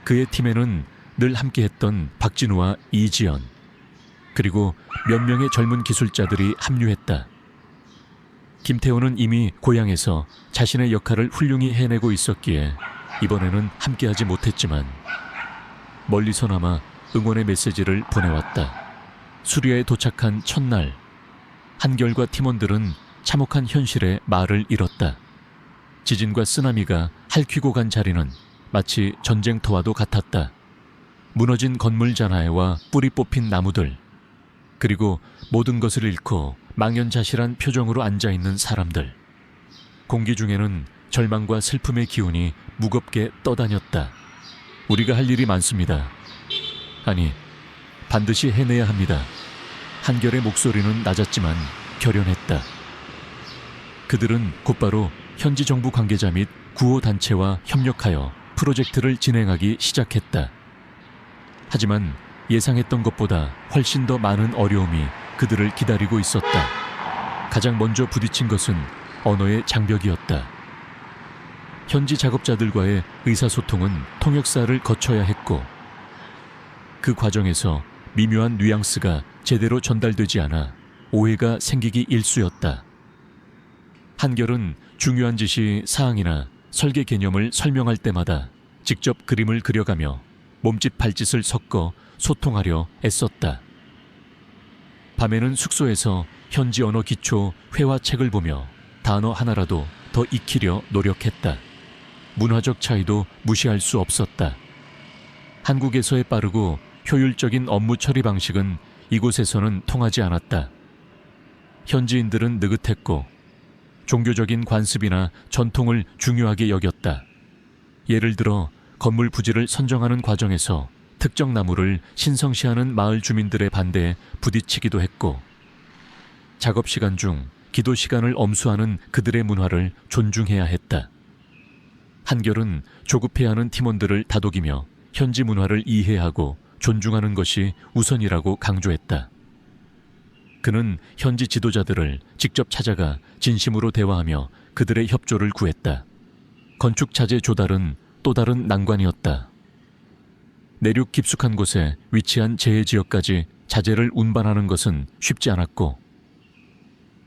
그의 팀에는 늘 함께했던 박진우와 이지연, 그리고 몇 명의 젊은 기술자들이 합류했다. 김태호는 이미 고향에서 자신의 역할을 훌륭히 해내고 있었기에 이번에는 함께하지 못했지만 멀리서나마 응원의 메시지를 보내왔다. 수리아에 도착한 첫날, 한결과 팀원들은 참혹한 현실에 말을 잃었다. 지진과 쓰나미가 핥히고 간 자리는 마치 전쟁터와도 같았다. 무너진 건물 잔하에와 뿌리 뽑힌 나무들, 그리고 모든 것을 잃고 망연자실한 표정으로 앉아있는 사람들. 공기 중에는 절망과 슬픔의 기운이 무겁게 떠다녔다. 우리가 할 일이 많습니다. 아니, 반드시 해내야 합니다. 한결의 목소리는 낮았지만 결연했다. 그들은 곧바로 현지 정부 관계자 및 구호단체와 협력하여 프로젝트를 진행하기 시작했다. 하지만 예상했던 것보다 훨씬 더 많은 어려움이 그들을 기다리고 있었다. 가장 먼저 부딪힌 것은 언어의 장벽이었다. 현지 작업자들과의 의사소통은 통역사를 거쳐야 했고, 그 과정에서 미묘한 뉘앙스가 제대로 전달되지 않아 오해가 생기기 일쑤였다. 한결은 중요한 지시 사항이나 설계 개념을 설명할 때마다 직접 그림을 그려가며 몸짓 발짓을 섞어 소통하려 애썼다. 밤에는 숙소에서 현지 언어 기초 회화책을 보며 단어 하나라도 더 익히려 노력했다. 문화적 차이도 무시할 수 없었다. 한국에서의 빠르고 효율적인 업무 처리 방식은 이곳에서는 통하지 않았다. 현지인들은 느긋했고 종교적인 관습이나 전통을 중요하게 여겼다. 예를 들어 건물 부지를 선정하는 과정에서 특정 나무를 신성시하는 마을 주민들의 반대에 부딪히기도 했고, 작업 시간 중 기도 시간을 엄수하는 그들의 문화를 존중해야 했다. 한결은 조급해하는 팀원들을 다독이며 현지 문화를 이해하고 존중하는 것이 우선이라고 강조했다. 그는 현지 지도자들을 직접 찾아가 진심으로 대화하며 그들의 협조를 구했다. 건축 자재 조달은 또 다른 난관이었다. 내륙 깊숙한 곳에 위치한 재해 지역까지 자재를 운반하는 것은 쉽지 않았고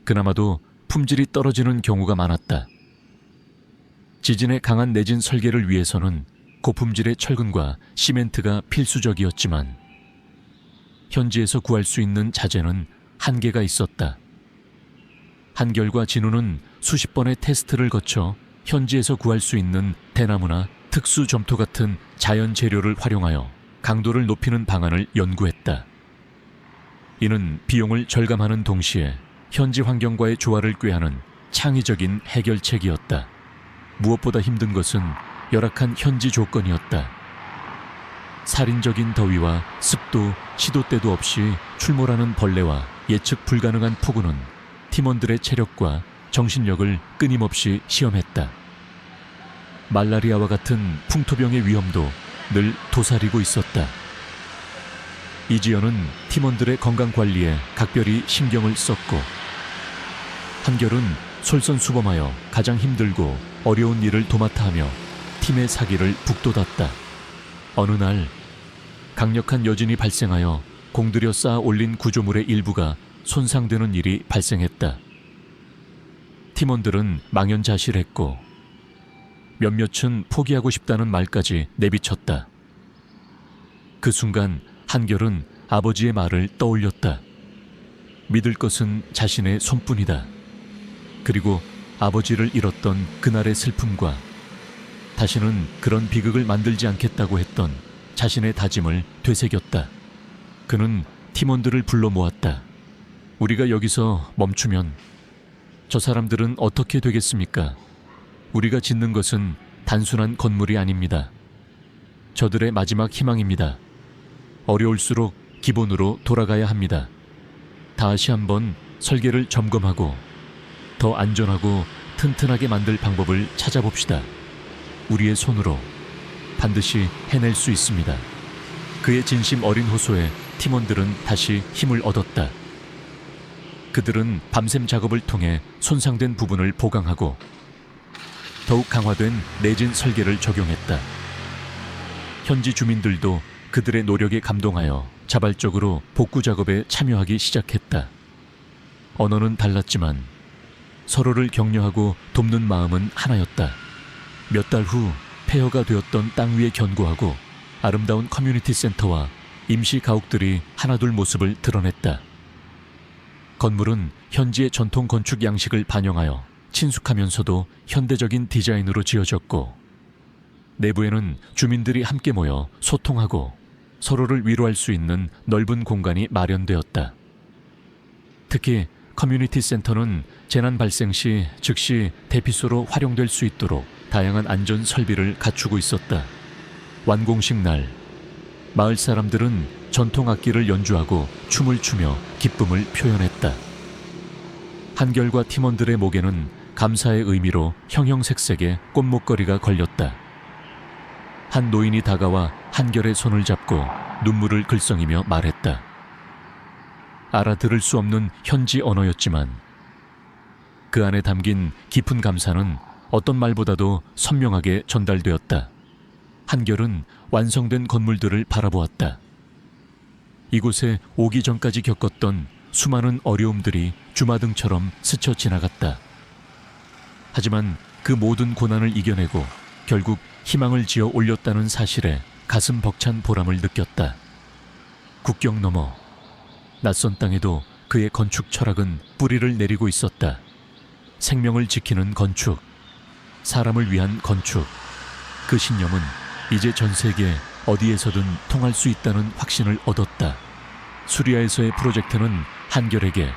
그나마도 품질이 떨어지는 경우가 많았다. 지진에 강한 내진 설계를 위해서는 고품질의 철근과 시멘트가 필수적이었지만 현지에서 구할 수 있는 자재는 한계가 있었다. 한결과 진우는 수십 번의 테스트를 거쳐 현지에서 구할 수 있는 대나무나 특수 점토 같은 자연 재료를 활용하여 강도를 높이는 방안을 연구했다. 이는 비용을 절감하는 동시에 현지 환경과의 조화를 꾀하는 창의적인 해결책이었다. 무엇보다 힘든 것은 열악한 현지 조건이었다. 살인적인 더위와 습도, 시도 때도 없이 출몰하는 벌레와 예측 불가능한 폭우는 팀원들의 체력과 정신력을 끊임없이 시험했다. 말라리아와 같은 풍토병의 위험도 늘 도사리고 있었다. 이지연은 팀원들의 건강관리에 각별히 신경을 썼고 한결은 솔선수범하여 가장 힘들고 어려운 일을 도맡아 하며 팀의 사기를 북돋았다. 어느 날 강력한 여진이 발생하여 공들여 쌓아 올린 구조물의 일부가 손상되는 일이 발생했다. 팀원들은 망연자실했고 몇몇은 포기하고 싶다는 말까지 내비쳤다. 그 순간 한결은 아버지의 말을 떠올렸다. 믿을 것은 자신의 손뿐이다. 그리고 아버지를 잃었던 그날의 슬픔과 다시는 그런 비극을 만들지 않겠다고 했던 자신의 다짐을 되새겼다. 그는 팀원들을 불러 모았다. 우리가 여기서 멈추면 저 사람들은 어떻게 되겠습니까? 우리가 짓는 것은 단순한 건물이 아닙니다. 저들의 마지막 희망입니다. 어려울수록 기본으로 돌아가야 합니다. 다시 한번 설계를 점검하고 더 안전하고 튼튼하게 만들 방법을 찾아봅시다. 우리의 손으로 반드시 해낼 수 있습니다. 그의 진심 어린 호소에 팀원들은 다시 힘을 얻었다. 그들은 밤샘 작업을 통해 손상된 부분을 보강하고 더욱 강화된 내진 설계를 적용했다. 현지 주민들도 그들의 노력에 감동하여 자발적으로 복구 작업에 참여하기 시작했다. 언어는 달랐지만 서로를 격려하고 돕는 마음은 하나였다. 몇 달 후 폐허가 되었던 땅 위에 견고하고 아름다운 커뮤니티 센터와 임시 가옥들이 하나둘 모습을 드러냈다. 건물은 현지의 전통 건축 양식을 반영하여 친숙하면서도 현대적인 디자인으로 지어졌고 내부에는 주민들이 함께 모여 소통하고 서로를 위로할 수 있는 넓은 공간이 마련되었다. 특히 커뮤니티 센터는 재난 발생 시 즉시 대피소로 활용될 수 있도록 다양한 안전 설비를 갖추고 있었다. 완공식 날, 마을 사람들은 전통 악기를 연주하고 춤을 추며 기쁨을 표현했다. 한결과 팀원들의 목에는 감사의 의미로 형형색색의 꽃목걸이가 걸렸다. 한 노인이 다가와 한결의 손을 잡고 눈물을 글썽이며 말했다. 알아들을 수 없는 현지 언어였지만 그 안에 담긴 깊은 감사는 어떤 말보다도 선명하게 전달되었다. 한결은 완성된 건물들을 바라보았다. 이곳에 오기 전까지 겪었던 수많은 어려움들이 주마등처럼 스쳐 지나갔다. 하지만 그 모든 고난을 이겨내고 결국 희망을 지어 올렸다는 사실에 가슴 벅찬 보람을 느꼈다. 국경 너머 낯선 땅에도 그의 건축 철학은 뿌리를 내리고 있었다. 생명을 지키는 건축, 사람을 위한 건축. 그 신념은 이제 전 세계 어디에서든 통할 수 있다는 확신을 얻었다. 수리아에서의 프로젝트는 한결에게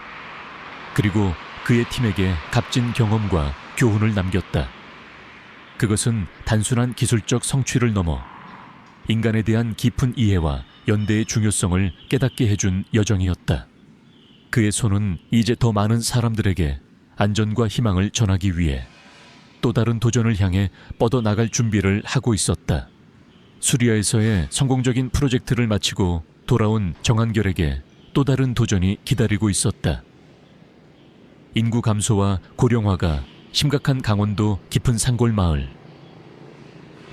그리고 그의 팀에게 값진 경험과 교훈을 남겼다. 그것은 단순한 기술적 성취를 넘어 인간에 대한 깊은 이해와 연대의 중요성을 깨닫게 해준 여정이었다. 그의 손은 이제 더 많은 사람들에게 안전과 희망을 전하기 위해 또 다른 도전을 향해 뻗어나갈 준비를 하고 있었다. 수리아에서의 성공적인 프로젝트를 마치고 돌아온 정한결에게 또 다른 도전이 기다리고 있었다. 인구 감소와 고령화가 심각한 강원도 깊은 산골 마을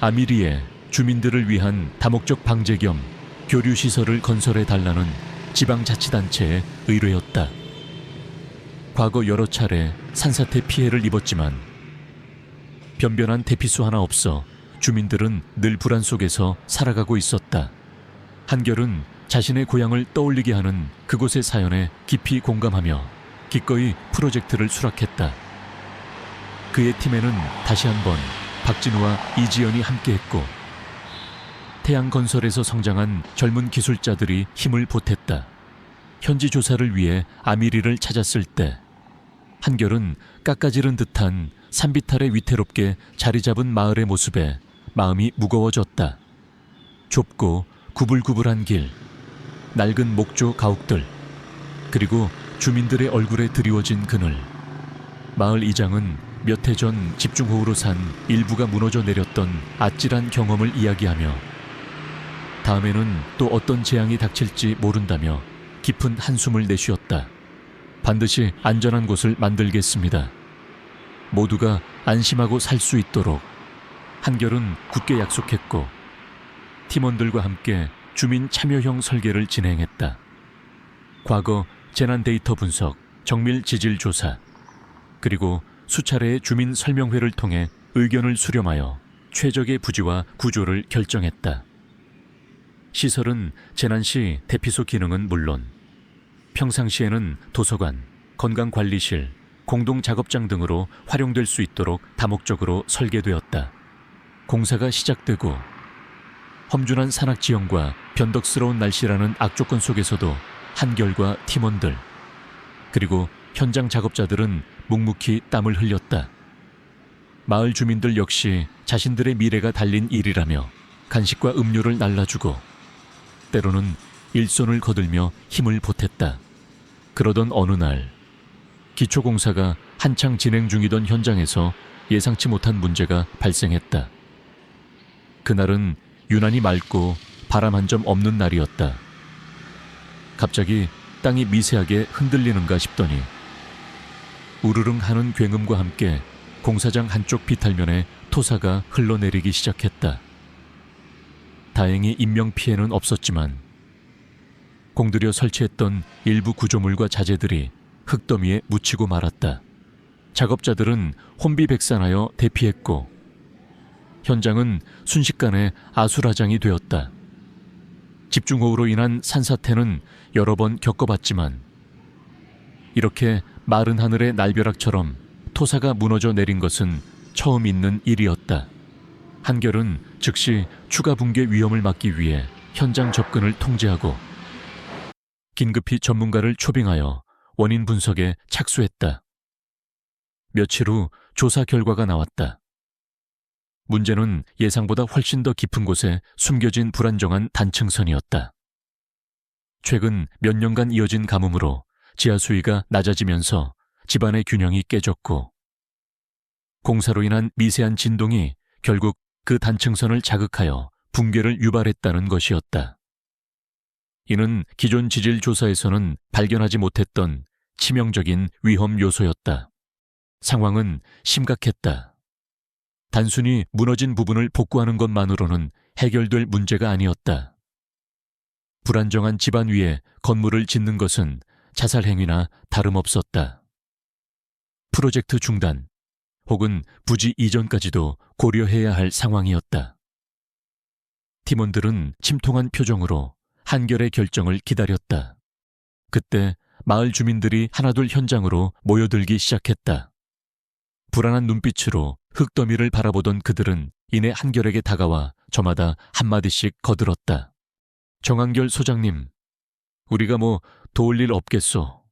아미리에 주민들을 위한 다목적 방제 겸 교류시설을 건설해 달라는 지방자치단체의 의뢰였다. 과거 여러 차례 산사태 피해를 입었지만 변변한 대피소 하나 없어 주민들은 늘 불안 속에서 살아가고 있었다. 한결은 자신의 고향을 떠올리게 하는 그곳의 사연에 깊이 공감하며 기꺼이 프로젝트를 수락했다. 그의 팀에는 다시 한번 박진우와 이지연이 함께했고 태양건설에서 성장한 젊은 기술자들이 힘을 보탰다. 현지 조사를 위해 아미리를 찾았을 때 한결은 깎아지른 듯한 산비탈에 위태롭게 자리 잡은 마을의 모습에 마음이 무거워졌다. 좁고 구불구불한 길, 낡은 목조 가옥들, 그리고 주민들의 얼굴에 드리워진 그늘. 마을 이장은 몇 해 전 집중호우로 산 일부가 무너져 내렸던 아찔한 경험을 이야기하며 다음에는 또 어떤 재앙이 닥칠지 모른다며 깊은 한숨을 내쉬었다. 반드시 안전한 곳을 만들겠습니다. 모두가 안심하고 살 수 있도록. 한결은 굳게 약속했고 팀원들과 함께 주민 참여형 설계를 진행했다. 과거 재난 데이터 분석, 정밀 지질 조사, 그리고 수차례의 주민 설명회를 통해 의견을 수렴하여 최적의 부지와 구조를 결정했다. 시설은 재난 시 대피소 기능은 물론 평상시에는 도서관, 건강관리실, 공동작업장 등으로 활용될 수 있도록 다목적으로 설계되었다. 공사가 시작되고 험준한 산악지형과 변덕스러운 날씨라는 악조건 속에서도 한결과 팀원들, 그리고 현장 작업자들은 묵묵히 땀을 흘렸다. 마을 주민들 역시 자신들의 미래가 달린 일이라며 간식과 음료를 날라주고 때로는 일손을 거들며 힘을 보탰다. 그러던 어느 날 기초공사가 한창 진행 중이던 현장에서 예상치 못한 문제가 발생했다. 그날은 유난히 맑고 바람 한 점 없는 날이었다. 갑자기 땅이 미세하게 흔들리는가 싶더니 우르릉 하는 굉음과 함께 공사장 한쪽 비탈면에 토사가 흘러내리기 시작했다. 다행히 인명피해는 없었지만 공들여 설치했던 일부 구조물과 자재들이 흙더미에 묻히고 말았다. 작업자들은 혼비백산하여 대피했고 현장은 순식간에 아수라장이 되었다. 집중호우로 인한 산사태는 여러 번 겪어봤지만 이렇게 마른 하늘의 날벼락처럼 토사가 무너져 내린 것은 처음 있는 일이었다. 한결은 즉시 추가 붕괴 위험을 막기 위해 현장 접근을 통제하고 긴급히 전문가를 초빙하여 원인 분석에 착수했다. 며칠 후 조사 결과가 나왔다. 문제는 예상보다 훨씬 더 깊은 곳에 숨겨진 불안정한 단층선이었다. 최근 몇 년간 이어진 가뭄으로 지하 수위가 낮아지면서 집안의 균형이 깨졌고 공사로 인한 미세한 진동이 결국 그 단층선을 자극하여 붕괴를 유발했다는 것이었다. 이는 기존 지질 조사에서는 발견하지 못했던 치명적인 위험 요소였다. 상황은 심각했다. 단순히 무너진 부분을 복구하는 것만으로는 해결될 문제가 아니었다. 불안정한 집안 위에 건물을 짓는 것은 자살 행위나 다름없었다. 프로젝트 중단 혹은 부지 이전까지도 고려해야 할 상황이었다. 팀원들은 침통한 표정으로 한결의 결정을 기다렸다. 그때 마을 주민들이 하나둘 현장으로 모여들기 시작했다. 불안한 눈빛으로 흙더미를 바라보던 그들은 이내 한결에게 다가와 저마다 한마디씩 거들었다. 정한결 소장님, 우리가 뭐 도울 일 없겠소.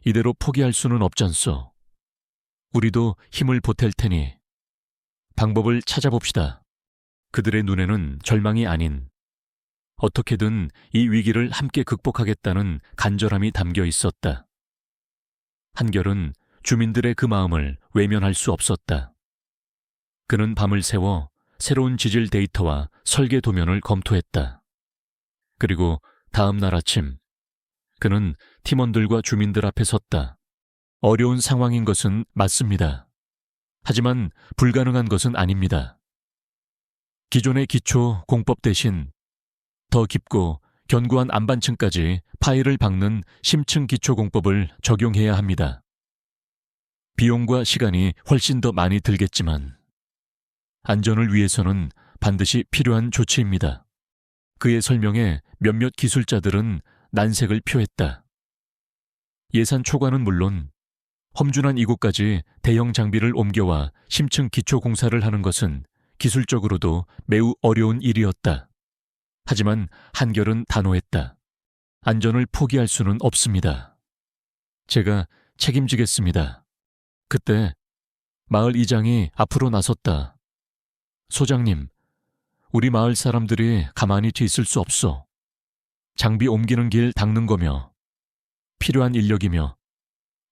이대로 포기할 수는 없잖소. 우리도 힘을 보탤 테니 방법을 찾아봅시다. 그들의 눈에는 절망이 아닌 어떻게든 이 위기를 함께 극복하겠다는 간절함이 담겨 있었다. 한결은 주민들의 그 마음을 외면할 수 없었다. 그는 밤을 새워 새로운 지질 데이터와 설계 도면을 검토했다. 그리고 다음 날 아침 그는 팀원들과 주민들 앞에 섰다. 어려운 상황인 것은 맞습니다. 하지만 불가능한 것은 아닙니다. 기존의 기초 공법 대신 더 깊고 견고한 안반층까지 파일을 박는 심층 기초 공법을 적용해야 합니다. 비용과 시간이 훨씬 더 많이 들겠지만 안전을 위해서는 반드시 필요한 조치입니다. 그의 설명에 몇몇 기술자들은 난색을 표했다. 예산 초과는 물론 험준한 이곳까지 대형 장비를 옮겨와 심층 기초 공사를 하는 것은 기술적으로도 매우 어려운 일이었다. 하지만 한결은 단호했다. 안전을 포기할 수는 없습니다. 제가 책임지겠습니다. 그때 마을 이장이 앞으로 나섰다. 소장님, 우리 마을 사람들이 가만히 있을 수 없어. 장비 옮기는 길 닦는 거며 필요한 인력이며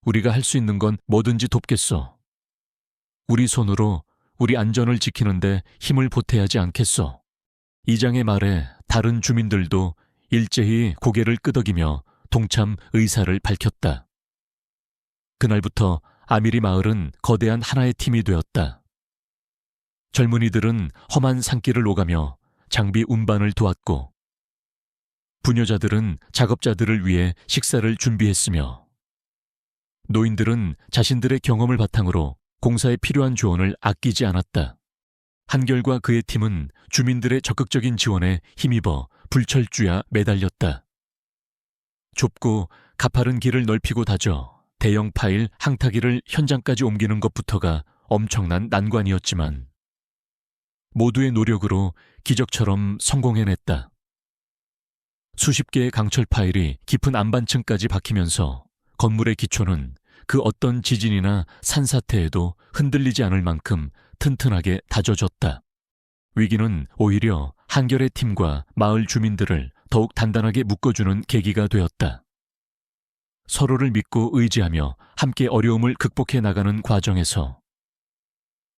우리가 할 수 있는 건 뭐든지 돕겠어. 우리 손으로 우리 안전을 지키는데 힘을 보태야지 않겠어. 이장의 말에 다른 주민들도 일제히 고개를 끄덕이며 동참 의사를 밝혔다. 그날부터 아미리 마을은 거대한 하나의 팀이 되었다. 젊은이들은 험한 산길을 오가며 장비 운반을 도왔고 부녀자들은 작업자들을 위해 식사를 준비했으며 노인들은 자신들의 경험을 바탕으로 공사에 필요한 조언을 아끼지 않았다. 한결과 그의 팀은 주민들의 적극적인 지원에 힘입어 불철주야 매달렸다. 좁고 가파른 길을 넓히고 다져 대형 파일 항타기를 현장까지 옮기는 것부터가 엄청난 난관이었지만 모두의 노력으로 기적처럼 성공해냈다. 수십 개의 강철 파일이 깊은 안반층까지 박히면서 건물의 기초는 그 어떤 지진이나 산사태에도 흔들리지 않을 만큼 튼튼하게 다져졌다. 위기는 오히려 한결의 팀과 마을 주민들을 더욱 단단하게 묶어주는 계기가 되었다. 서로를 믿고 의지하며 함께 어려움을 극복해 나가는 과정에서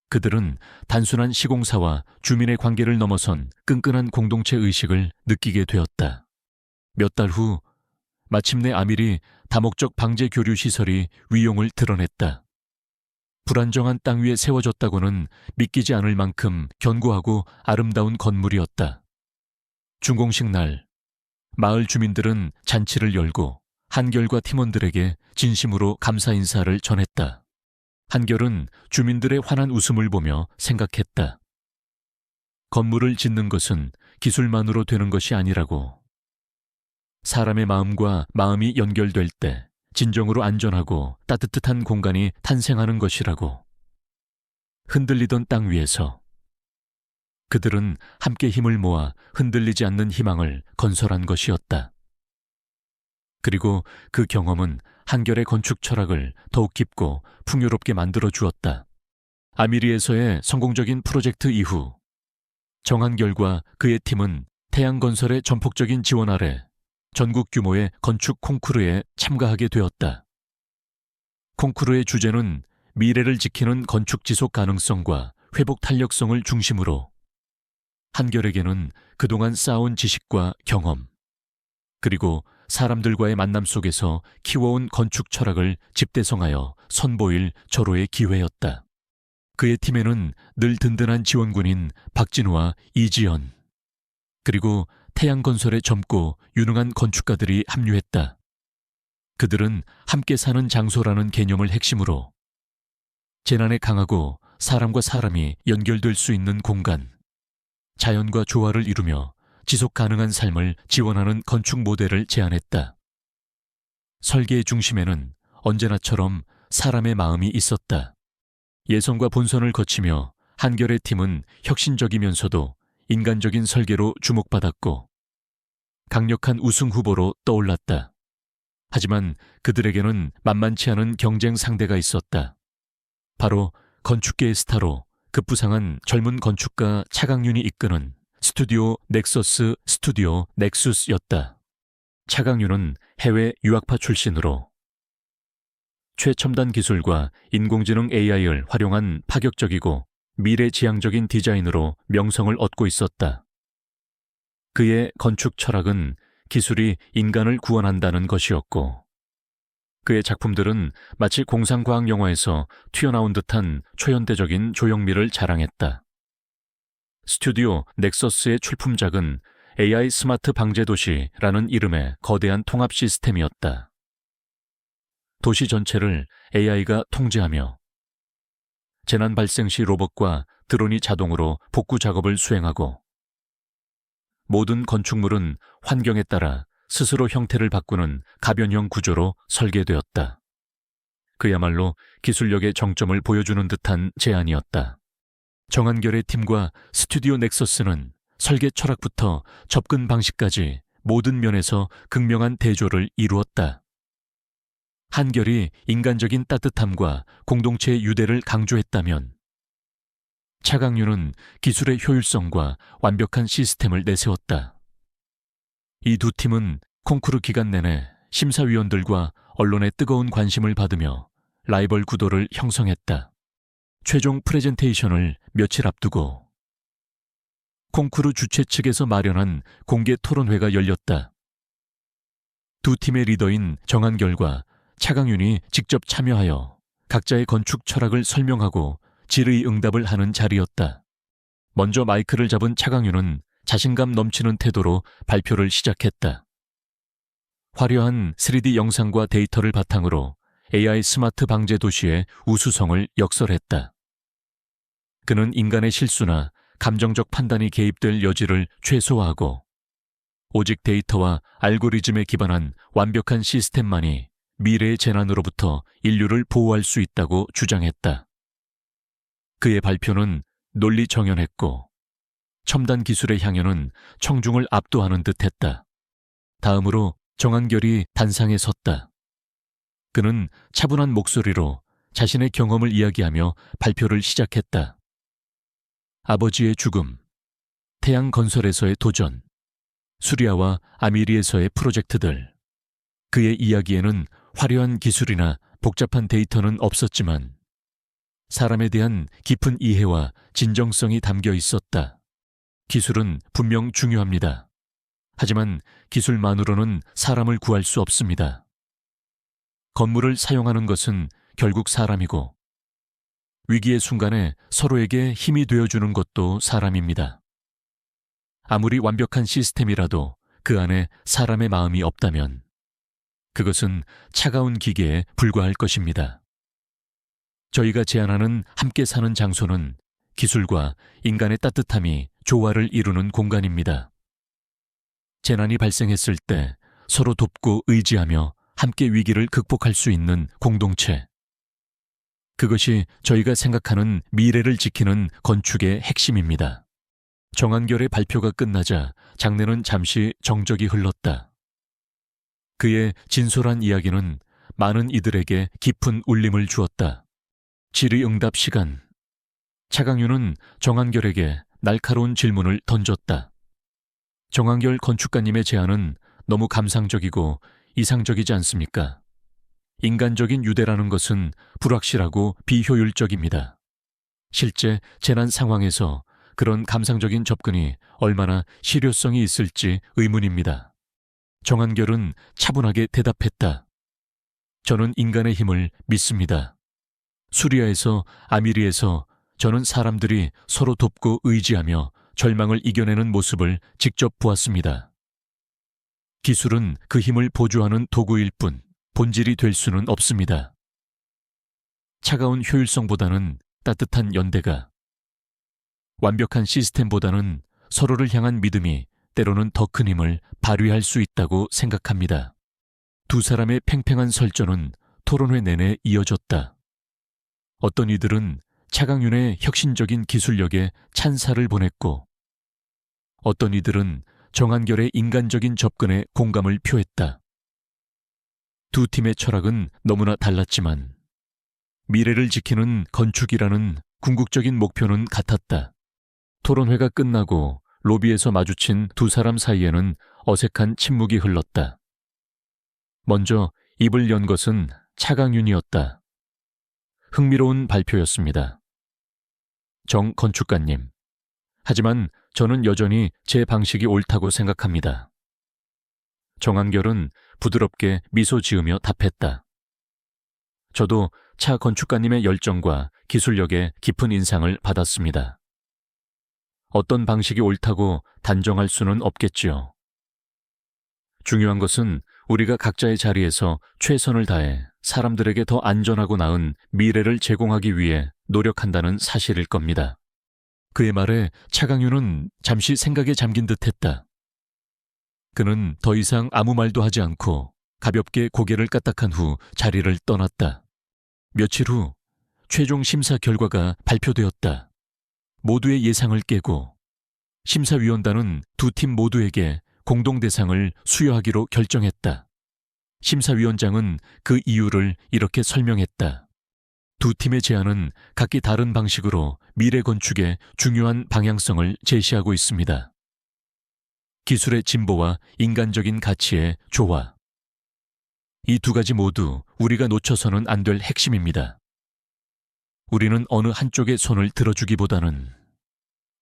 그들은 단순한 시공사와 주민의 관계를 넘어선 끈끈한 공동체 의식을 느끼게 되었다. 몇 달 후 마침내 아밀이 다목적 방제 교류 시설이 위용을 드러냈다. 불안정한 땅 위에 세워졌다고는 믿기지 않을 만큼 견고하고 아름다운 건물이었다. 준공식 날 마을 주민들은 잔치를 열고 한결과 팀원들에게 진심으로 감사 인사를 전했다. 한결은 주민들의 환한 웃음을 보며 생각했다. 건물을 짓는 것은 기술만으로 되는 것이 아니라고. 사람의 마음과 마음이 연결될 때 진정으로 안전하고 따뜻한 공간이 탄생하는 것이라고. 흔들리던 땅 위에서 그들은 함께 힘을 모아 흔들리지 않는 희망을 건설한 것이었다. 그리고 그 경험은 한결의 건축 철학을 더욱 깊고 풍요롭게 만들어 주었다. 아미리에서의 성공적인 프로젝트 이후 정한결과 그의 팀은 태양건설의 전폭적인 지원 아래 전국 규모의 건축 콩쿠르에 참가하게 되었다. 콩쿠르의 주제는 미래를 지키는 건축 지속 가능성과 회복 탄력성을 중심으로 한결에게는 그동안 쌓아온 지식과 경험, 그리고 사람들과의 만남 속에서 키워온 건축 철학을 집대성하여 선보일 절호의 기회였다. 그의 팀에는 늘 든든한 지원군인 박진우와 이지연, 그리고 태양건설의 젊고 유능한 건축가들이 합류했다. 그들은 함께 사는 장소라는 개념을 핵심으로 재난에 강하고 사람과 사람이 연결될 수 있는 공간, 자연과 조화를 이루며 지속 가능한 삶을 지원하는 건축 모델을 제안했다. 설계의 중심에는 언제나처럼 사람의 마음이 있었다. 예선과 본선을 거치며 한결의 팀은 혁신적이면서도 인간적인 설계로 주목받았고 강력한 우승 후보로 떠올랐다. 하지만 그들에게는 만만치 않은 경쟁 상대가 있었다. 바로 건축계의 스타로 급부상한 젊은 건축가 차강윤이 이끄는 스튜디오 넥서스 스튜디오 넥수스였다. 차강윤은 해외 유학파 출신으로 최첨단 기술과 인공지능 AI를 활용한 파격적이고 미래지향적인 디자인으로 명성을 얻고 있었다. 그의 건축 철학은 기술이 인간을 구원한다는 것이었고 그의 작품들은 마치 공상과학 영화에서 튀어나온 듯한 초현대적인 조형미를 자랑했다. 스튜디오 넥서스의 출품작은 AI 스마트 방제도시라는 이름의 거대한 통합 시스템이었다. 도시 전체를 AI가 통제하며 재난 발생 시 로봇과 드론이 자동으로 복구 작업을 수행하고 모든 건축물은 환경에 따라 스스로 형태를 바꾸는 가변형 구조로 설계되었다. 그야말로 기술력의 정점을 보여주는 듯한 제안이었다. 정한결의 팀과 스튜디오 넥서스는 설계 철학부터 접근 방식까지 모든 면에서 극명한 대조를 이루었다. 한결이 인간적인 따뜻함과 공동체의 유대를 강조했다면 차강윤은 기술의 효율성과 완벽한 시스템을 내세웠다. 이 두 팀은 콩쿠르 기간 내내 심사위원들과 언론의 뜨거운 관심을 받으며 라이벌 구도를 형성했다. 최종 프레젠테이션을 며칠 앞두고 콩쿠르 주최 측에서 마련한 공개 토론회가 열렸다. 두 팀의 리더인 정한결과 차강윤이 직접 참여하여 각자의 건축 철학을 설명하고 질의응답을 하는 자리였다. 먼저 마이크를 잡은 차강윤은 자신감 넘치는 태도로 발표를 시작했다. 화려한 3D 영상과 데이터를 바탕으로 AI 스마트 방제 도시의 우수성을 역설했다. 그는 인간의 실수나 감정적 판단이 개입될 여지를 최소화하고 오직 데이터와 알고리즘에 기반한 완벽한 시스템만이 미래의 재난으로부터 인류를 보호할 수 있다고 주장했다. 그의 발표는 논리 정연했고 첨단 기술의 향연은 청중을 압도하는 듯했다. 다음으로 정한결이 단상에 섰다. 그는 차분한 목소리로 자신의 경험을 이야기하며 발표를 시작했다. 아버지의 죽음, 태양 건설에서의 도전, 수리아와 아미리에서의 프로젝트들. 그의 이야기에는 화려한 기술이나 복잡한 데이터는 없었지만 사람에 대한 깊은 이해와 진정성이 담겨 있었다. 기술은 분명 중요합니다. 하지만 기술만으로는 사람을 구할 수 없습니다. 건물을 사용하는 것은 결국 사람이고 위기의 순간에 서로에게 힘이 되어주는 것도 사람입니다. 아무리 완벽한 시스템이라도 그 안에 사람의 마음이 없다면 그것은 차가운 기계에 불과할 것입니다. 저희가 제안하는 함께 사는 장소는 기술과 인간의 따뜻함이 조화를 이루는 공간입니다. 재난이 발생했을 때 서로 돕고 의지하며 함께 위기를 극복할 수 있는 공동체. 그것이 저희가 생각하는 미래를 지키는 건축의 핵심입니다. 정한결의 발표가 끝나자 장내는 잠시 정적이 흘렀다. 그의 진솔한 이야기는 많은 이들에게 깊은 울림을 주었다. 질의응답 시간. 차강윤은 정한결에게 날카로운 질문을 던졌다. 정한결 건축가님의 제안은 너무 감상적이고 이상적이지 않습니까? 인간적인 유대라는 것은 불확실하고 비효율적입니다. 실제 재난 상황에서 그런 감상적인 접근이 얼마나 실효성이 있을지 의문입니다. 정한결은 차분하게 대답했다. 저는 인간의 힘을 믿습니다. 수리아에서 아미리에서 저는 사람들이 서로 돕고 의지하며 절망을 이겨내는 모습을 직접 보았습니다. 기술은 그 힘을 보조하는 도구일 뿐 본질이 될 수는 없습니다. 차가운 효율성보다는 따뜻한 연대가, 완벽한 시스템보다는 서로를 향한 믿음이 때로는 더 큰 힘을 발휘할 수 있다고 생각합니다. 두 사람의 팽팽한 설전은 토론회 내내 이어졌다. 어떤 이들은 차강윤의 혁신적인 기술력에 찬사를 보냈고 어떤 이들은 정한결의 인간적인 접근에 공감을 표했다. 두 팀의 철학은 너무나 달랐지만 미래를 지키는 건축이라는 궁극적인 목표는 같았다. 토론회가 끝나고 로비에서 마주친 두 사람 사이에는 어색한 침묵이 흘렀다. 먼저 입을 연 것은 차강윤이었다. 흥미로운 발표였습니다. 정 건축가님. 하지만 저는 여전히 제 방식이 옳다고 생각합니다. 정한결은 부드럽게 미소 지으며 답했다. 저도 차 건축가님의 열정과 기술력에 깊은 인상을 받았습니다. 어떤 방식이 옳다고 단정할 수는 없겠지요. 중요한 것은 우리가 각자의 자리에서 최선을 다해 사람들에게 더 안전하고 나은 미래를 제공하기 위해 노력한다는 사실일 겁니다. 그의 말에 차강윤은 잠시 생각에 잠긴 듯했다. 그는 더 이상 아무 말도 하지 않고 가볍게 고개를 까딱한 후 자리를 떠났다. 며칠 후 최종 심사 결과가 발표되었다. 모두의 예상을 깨고 심사위원단은 두 팀 모두에게 공동 대상을 수여하기로 결정했다. 심사위원장은 그 이유를 이렇게 설명했다. 두 팀의 제안은 각기 다른 방식으로 미래 건축의 중요한 방향성을 제시하고 있습니다. 기술의 진보와 인간적인 가치의 조화. 이 두 가지 모두 우리가 놓쳐서는 안 될 핵심입니다. 우리는 어느 한쪽의 손을 들어주기보다는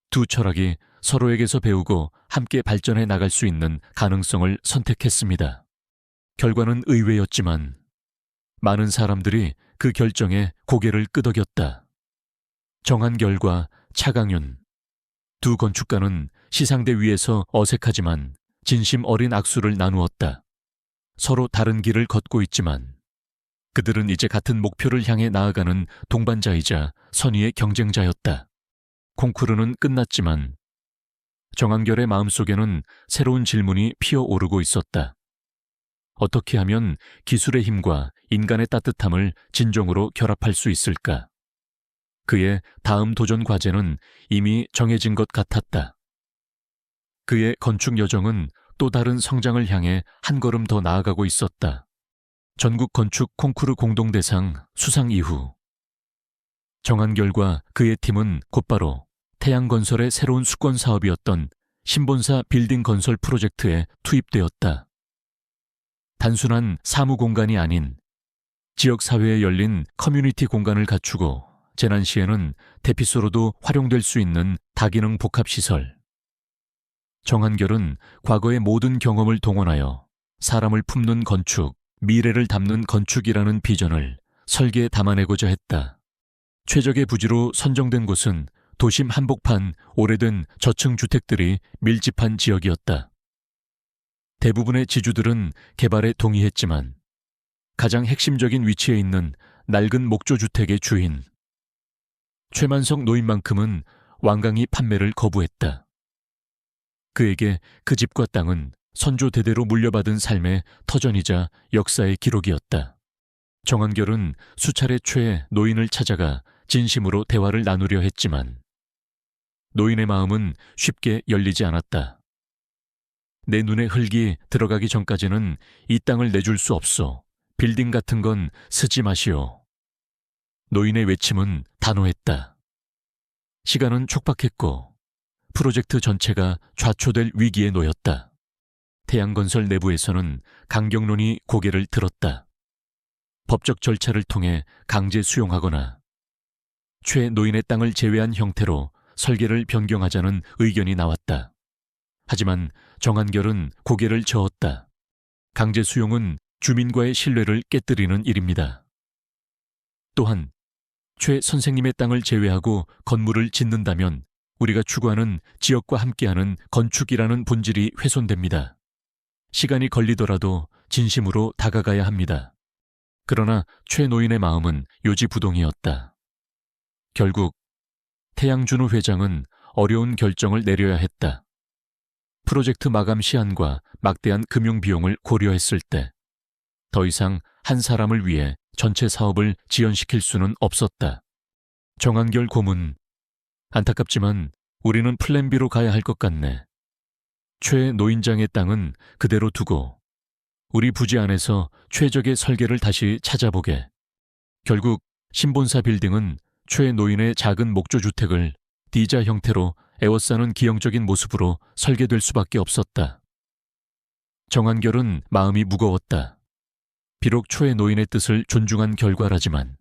두 철학이 서로에게서 배우고 함께 발전해 나갈 수 있는 가능성을 선택했습니다. 결과는 의외였지만 많은 사람들이 그 결정에 고개를 끄덕였다. 정한결과 차강윤, 두 건축가는 시상대 위에서 어색하지만 진심 어린 악수를 나누었다. 서로 다른 길을 걷고 있지만 그들은 이제 같은 목표를 향해 나아가는 동반자이자 선의의 경쟁자였다. 콩쿠르는 끝났지만 정한결의 마음속에는 새로운 질문이 피어오르고 있었다. 어떻게 하면 기술의 힘과 인간의 따뜻함을 진정으로 결합할 수 있을까? 그의 다음 도전 과제는 이미 정해진 것 같았다. 그의 건축 여정은 또 다른 성장을 향해 한 걸음 더 나아가고 있었다. 전국 건축 콩쿠르 공동대상 수상 이후 정한결과 그의 팀은 곧바로 태양건설의 새로운 수권 사업이었던 신본사 빌딩 건설 프로젝트에 투입되었다. 단순한 사무 공간이 아닌 지역사회에 열린 커뮤니티 공간을 갖추고 재난 시에는 대피소로도 활용될 수 있는 다기능 복합시설. 정한결은 과거의 모든 경험을 동원하여 사람을 품는 건축, 미래를 담는 건축이라는 비전을 설계에 담아내고자 했다. 최적의 부지로 선정된 곳은 도심 한복판 오래된 저층 주택들이 밀집한 지역이었다. 대부분의 지주들은 개발에 동의했지만 가장 핵심적인 위치에 있는 낡은 목조주택의 주인 최만석 노인만큼은 완강히 판매를 거부했다. 그에게 그 집과 땅은 선조 대대로 물려받은 삶의 터전이자 역사의 기록이었다. 정한결은 수차례 최 노인을 찾아가 진심으로 대화를 나누려 했지만 노인의 마음은 쉽게 열리지 않았다. 내 눈에 흙이 들어가기 전까지는 이 땅을 내줄 수 없소. 빌딩 같은 건 쓰지 마시오. 노인의 외침은 단호했다. 시간은 촉박했고 프로젝트 전체가 좌초될 위기에 놓였다. 태양건설 내부에서는 강경론이 고개를 들었다. 법적 절차를 통해 강제 수용하거나 최 노인의 땅을 제외한 형태로 설계를 변경하자는 의견이 나왔다. 하지만 정한결은 고개를 저었다. 강제 수용은 주민과의 신뢰를 깨뜨리는 일입니다. 또한 최 선생님의 땅을 제외하고 건물을 짓는다면 우리가 추구하는 지역과 함께하는 건축이라는 본질이 훼손됩니다. 시간이 걸리더라도 진심으로 다가가야 합니다. 그러나 최 노인의 마음은 요지부동이었다. 결국 태양준우 회장은 어려운 결정을 내려야 했다. 프로젝트 마감 시한과 막대한 금융 비용을 고려했을 때 더 이상 한 사람을 위해 전체 사업을 지연시킬 수는 없었다. 정한결 고문, 안타깝지만 우리는 플랜 B로 가야 할 것 같네. 최 노인장의 땅은 그대로 두고 우리 부지 안에서 최적의 설계를 다시 찾아보게. 결국 신본사 빌딩은 최 노인의 작은 목조주택을 D자 형태로 에워싸는 기형적인 모습으로 설계될 수밖에 없었다. 정한결은 마음이 무거웠다. 비록 최 노인의 뜻을 존중한 결과라지만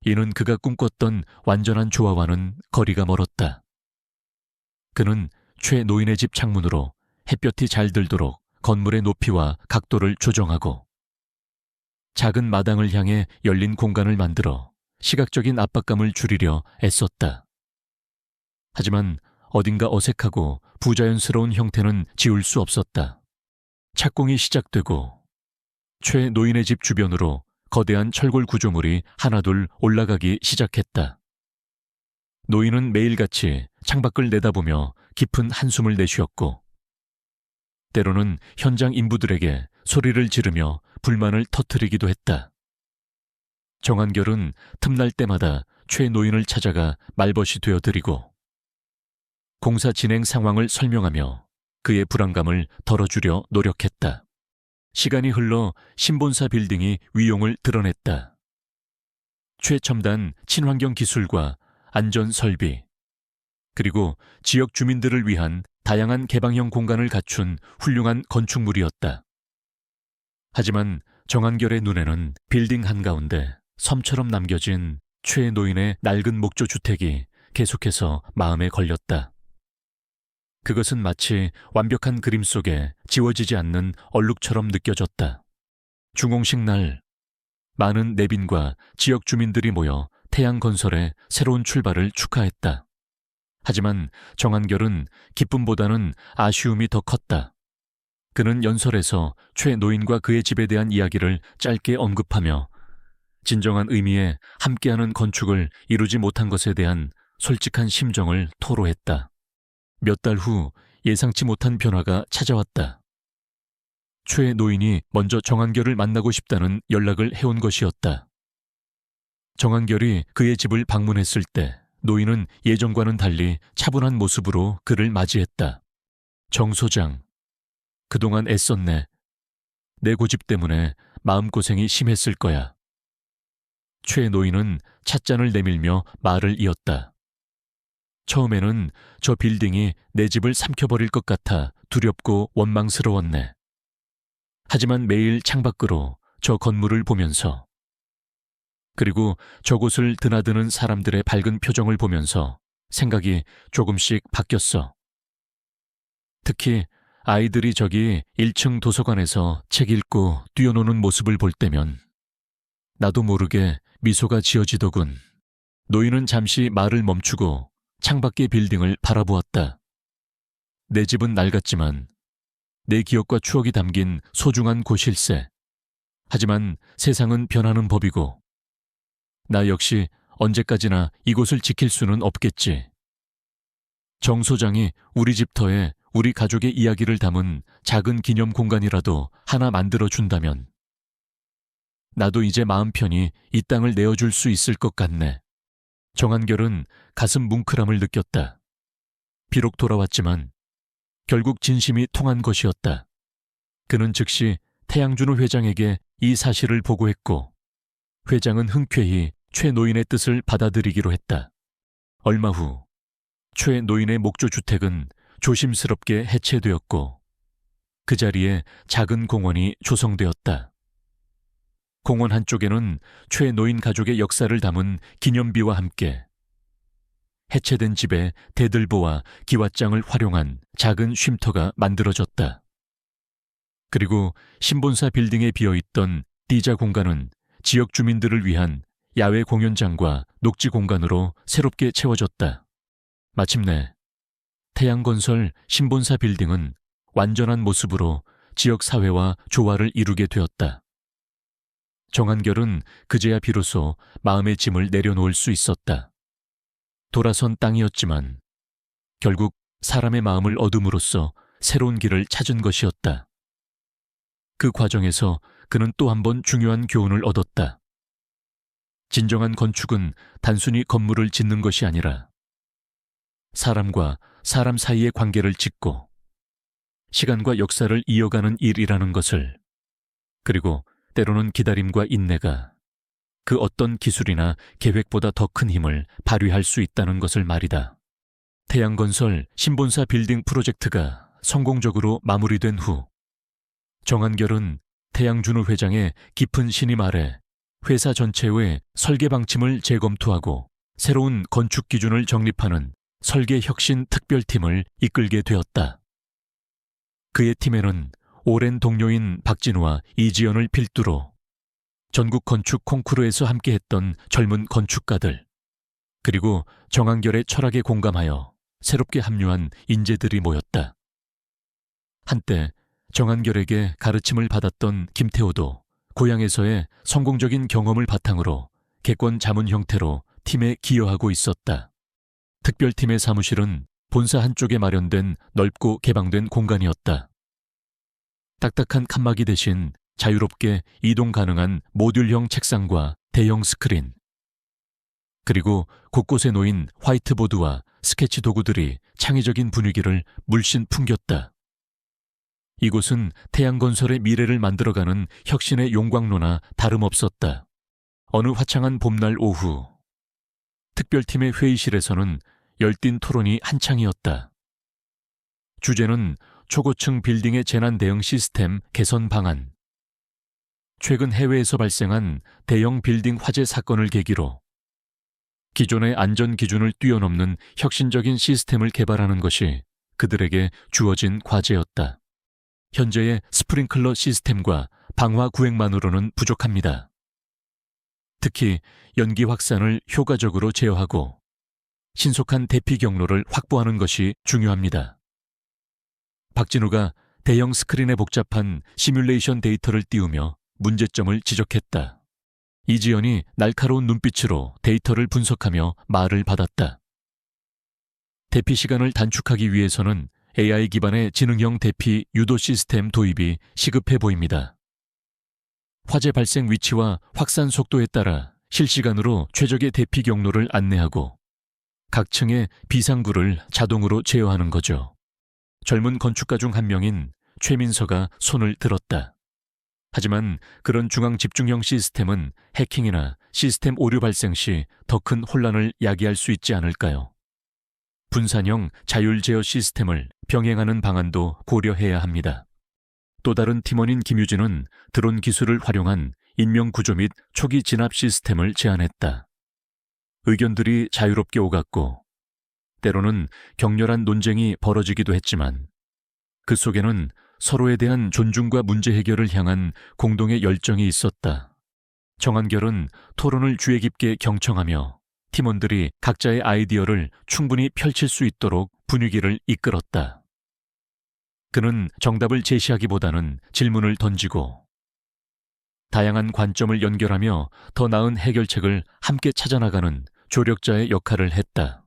이는 그가 꿈꿨던 완전한 조화와는 거리가 멀었다. 그는 최 노인의 집 창문으로 햇볕이 잘 들도록 건물의 높이와 각도를 조정하고 작은 마당을 향해 열린 공간을 만들어 시각적인 압박감을 줄이려 애썼다. 하지만 어딘가 어색하고 부자연스러운 형태는 지울 수 없었다. 착공이 시작되고 최 노인의 집 주변으로 거대한 철골 구조물이 하나둘 올라가기 시작했다. 노인은 매일같이 창밖을 내다보며 깊은 한숨을 내쉬었고 때로는 현장 인부들에게 소리를 지르며 불만을 터뜨리기도 했다. 정한결은 틈날 때마다 최 노인을 찾아가 말벗이 되어드리고 공사 진행 상황을 설명하며 그의 불안감을 덜어주려 노력했다. 시간이 흘러 신본사 빌딩이 위용을 드러냈다. 최첨단 친환경 기술과 안전 설비, 그리고 지역 주민들을 위한 다양한 개방형 공간을 갖춘 훌륭한 건축물이었다. 하지만 정한결의 눈에는 빌딩 한가운데 섬처럼 남겨진 최 노인의 낡은 목조 주택이 계속해서 마음에 걸렸다. 그것은 마치 완벽한 그림 속에 지워지지 않는 얼룩처럼 느껴졌다. 중공식 날, 많은 내빈과 지역 주민들이 모여 태양건설의 새로운 출발을 축하했다. 하지만 정한결은 기쁨보다는 아쉬움이 더 컸다. 그는 연설에서 최 노인과 그의 집에 대한 이야기를 짧게 언급하며 진정한 의미의 함께하는 건축을 이루지 못한 것에 대한 솔직한 심정을 토로했다. 몇 달 후 예상치 못한 변화가 찾아왔다. 최 노인이 먼저 정한결을 만나고 싶다는 연락을 해온 것이었다. 정한결이 그의 집을 방문했을 때 노인은 예전과는 달리 차분한 모습으로 그를 맞이했다. 정 소장, 그동안 애썼네. 내 고집 때문에 마음고생이 심했을 거야. 최 노인은 찻잔을 내밀며 말을 이었다. 처음에는 저 빌딩이 내 집을 삼켜버릴 것 같아 두렵고 원망스러웠네. 하지만 매일 창밖으로 저 건물을 보면서 그리고 저곳을 드나드는 사람들의 밝은 표정을 보면서 생각이 조금씩 바뀌었어. 특히 아이들이 저기 1층 도서관에서 책 읽고 뛰어노는 모습을 볼 때면 나도 모르게 미소가 지어지더군. 노인은 잠시 말을 멈추고 창밖의 빌딩을 바라보았다. 내 집은 낡았지만 내 기억과 추억이 담긴 소중한 곳일세. 하지만 세상은 변하는 법이고 나 역시 언제까지나 이곳을 지킬 수는 없겠지. 정 소장이 우리 집터에 우리 가족의 이야기를 담은 작은 기념 공간이라도 하나 만들어준다면 나도 이제 마음 편히 이 땅을 내어줄 수 있을 것 같네. 정한결은 가슴 뭉클함을 느꼈다. 비록 돌아왔지만 결국 진심이 통한 것이었다. 그는 즉시 태양준호 회장에게 이 사실을 보고했고 회장은 흔쾌히 최 노인의 뜻을 받아들이기로 했다. 얼마 후 최 노인의 목조 주택은 조심스럽게 해체되었고 그 자리에 작은 공원이 조성되었다. 공원 한쪽에는 최 노인 가족의 역사를 담은 기념비와 함께 해체된 집에 대들보와 기왓장을 활용한 작은 쉼터가 만들어졌다. 그리고 신본사 빌딩에 비어있던 D자 공간은 지역 주민들을 위한 야외 공연장과 녹지 공간으로 새롭게 채워졌다. 마침내 태양건설 신본사 빌딩은 완전한 모습으로 지역사회와 조화를 이루게 되었다. 정한결은 그제야 비로소 마음의 짐을 내려놓을 수 있었다. 돌아선 땅이었지만 결국 사람의 마음을 얻음으로써 새로운 길을 찾은 것이었다. 그 과정에서 그는 또 한 번 중요한 교훈을 얻었다. 진정한 건축은 단순히 건물을 짓는 것이 아니라 사람과 사람 사이의 관계를 짓고 시간과 역사를 이어가는 일이라는 것을, 그리고 때로는 기다림과 인내가 그 어떤 기술이나 계획보다 더 큰 힘을 발휘할 수 있다는 것을 말이다. 태양건설 신본사 빌딩 프로젝트가 성공적으로 마무리된 후 정한결은 태양준호 회장의 깊은 신임 아래 회사 전체의 설계 방침을 재검토하고 새로운 건축 기준을 정립하는 설계 혁신 특별팀을 이끌게 되었다. 그의 팀에는 오랜 동료인 박진우와 이지연을 필두로 전국 건축 콩쿠르에서 함께했던 젊은 건축가들, 그리고 정한결의 철학에 공감하여 새롭게 합류한 인재들이 모였다. 한때 정한결에게 가르침을 받았던 김태호도 고향에서의 성공적인 경험을 바탕으로 객권 자문 형태로 팀에 기여하고 있었다. 특별팀의 사무실은 본사 한쪽에 마련된 넓고 개방된 공간이었다. 딱딱한 칸막이 대신 자유롭게 이동 가능한 모듈형 책상과 대형 스크린, 그리고 곳곳에 놓인 화이트보드와 스케치 도구들이 창의적인 분위기를 물씬 풍겼다. 이곳은 태양건설의 미래를 만들어가는 혁신의 용광로나 다름없었다. 어느 화창한 봄날 오후, 특별팀의 회의실에서는 열띤 토론이 한창이었다. 주제는 초고층 빌딩의 재난 대응 시스템 개선 방안. 최근 해외에서 발생한 대형 빌딩 화재 사건을 계기로 기존의 안전 기준을 뛰어넘는 혁신적인 시스템을 개발하는 것이 그들에게 주어진 과제였다. 현재의 스프링클러 시스템과 방화 구획만으로는 부족합니다. 특히 연기 확산을 효과적으로 제어하고 신속한 대피 경로를 확보하는 것이 중요합니다. 박진우가 대형 스크린에 복잡한 시뮬레이션 데이터를 띄우며 문제점을 지적했다. 이지연이 날카로운 눈빛으로 데이터를 분석하며 말을 받았다. 대피 시간을 단축하기 위해서는 AI 기반의 지능형 대피 유도 시스템 도입이 시급해 보입니다. 화재 발생 위치와 확산 속도에 따라 실시간으로 최적의 대피 경로를 안내하고 각 층의 비상구를 자동으로 제어하는 거죠. 젊은 건축가 중 한 명인 최민서가 손을 들었다. 하지만 그런 중앙 집중형 시스템은 해킹이나 시스템 오류 발생 시 더 큰 혼란을 야기할 수 있지 않을까요? 분산형 자율 제어 시스템을 병행하는 방안도 고려해야 합니다. 또 다른 팀원인 김유진은 드론 기술을 활용한 인명 구조 및 초기 진압 시스템을 제안했다. 의견들이 자유롭게 오갔고 때로는 격렬한 논쟁이 벌어지기도 했지만 그 속에는 서로에 대한 존중과 문제 해결을 향한 공동의 열정이 있었다. 정한결은 토론을 주의 깊게 경청하며 팀원들이 각자의 아이디어를 충분히 펼칠 수 있도록 분위기를 이끌었다. 그는 정답을 제시하기보다는 질문을 던지고 다양한 관점을 연결하며 더 나은 해결책을 함께 찾아나가는 조력자의 역할을 했다.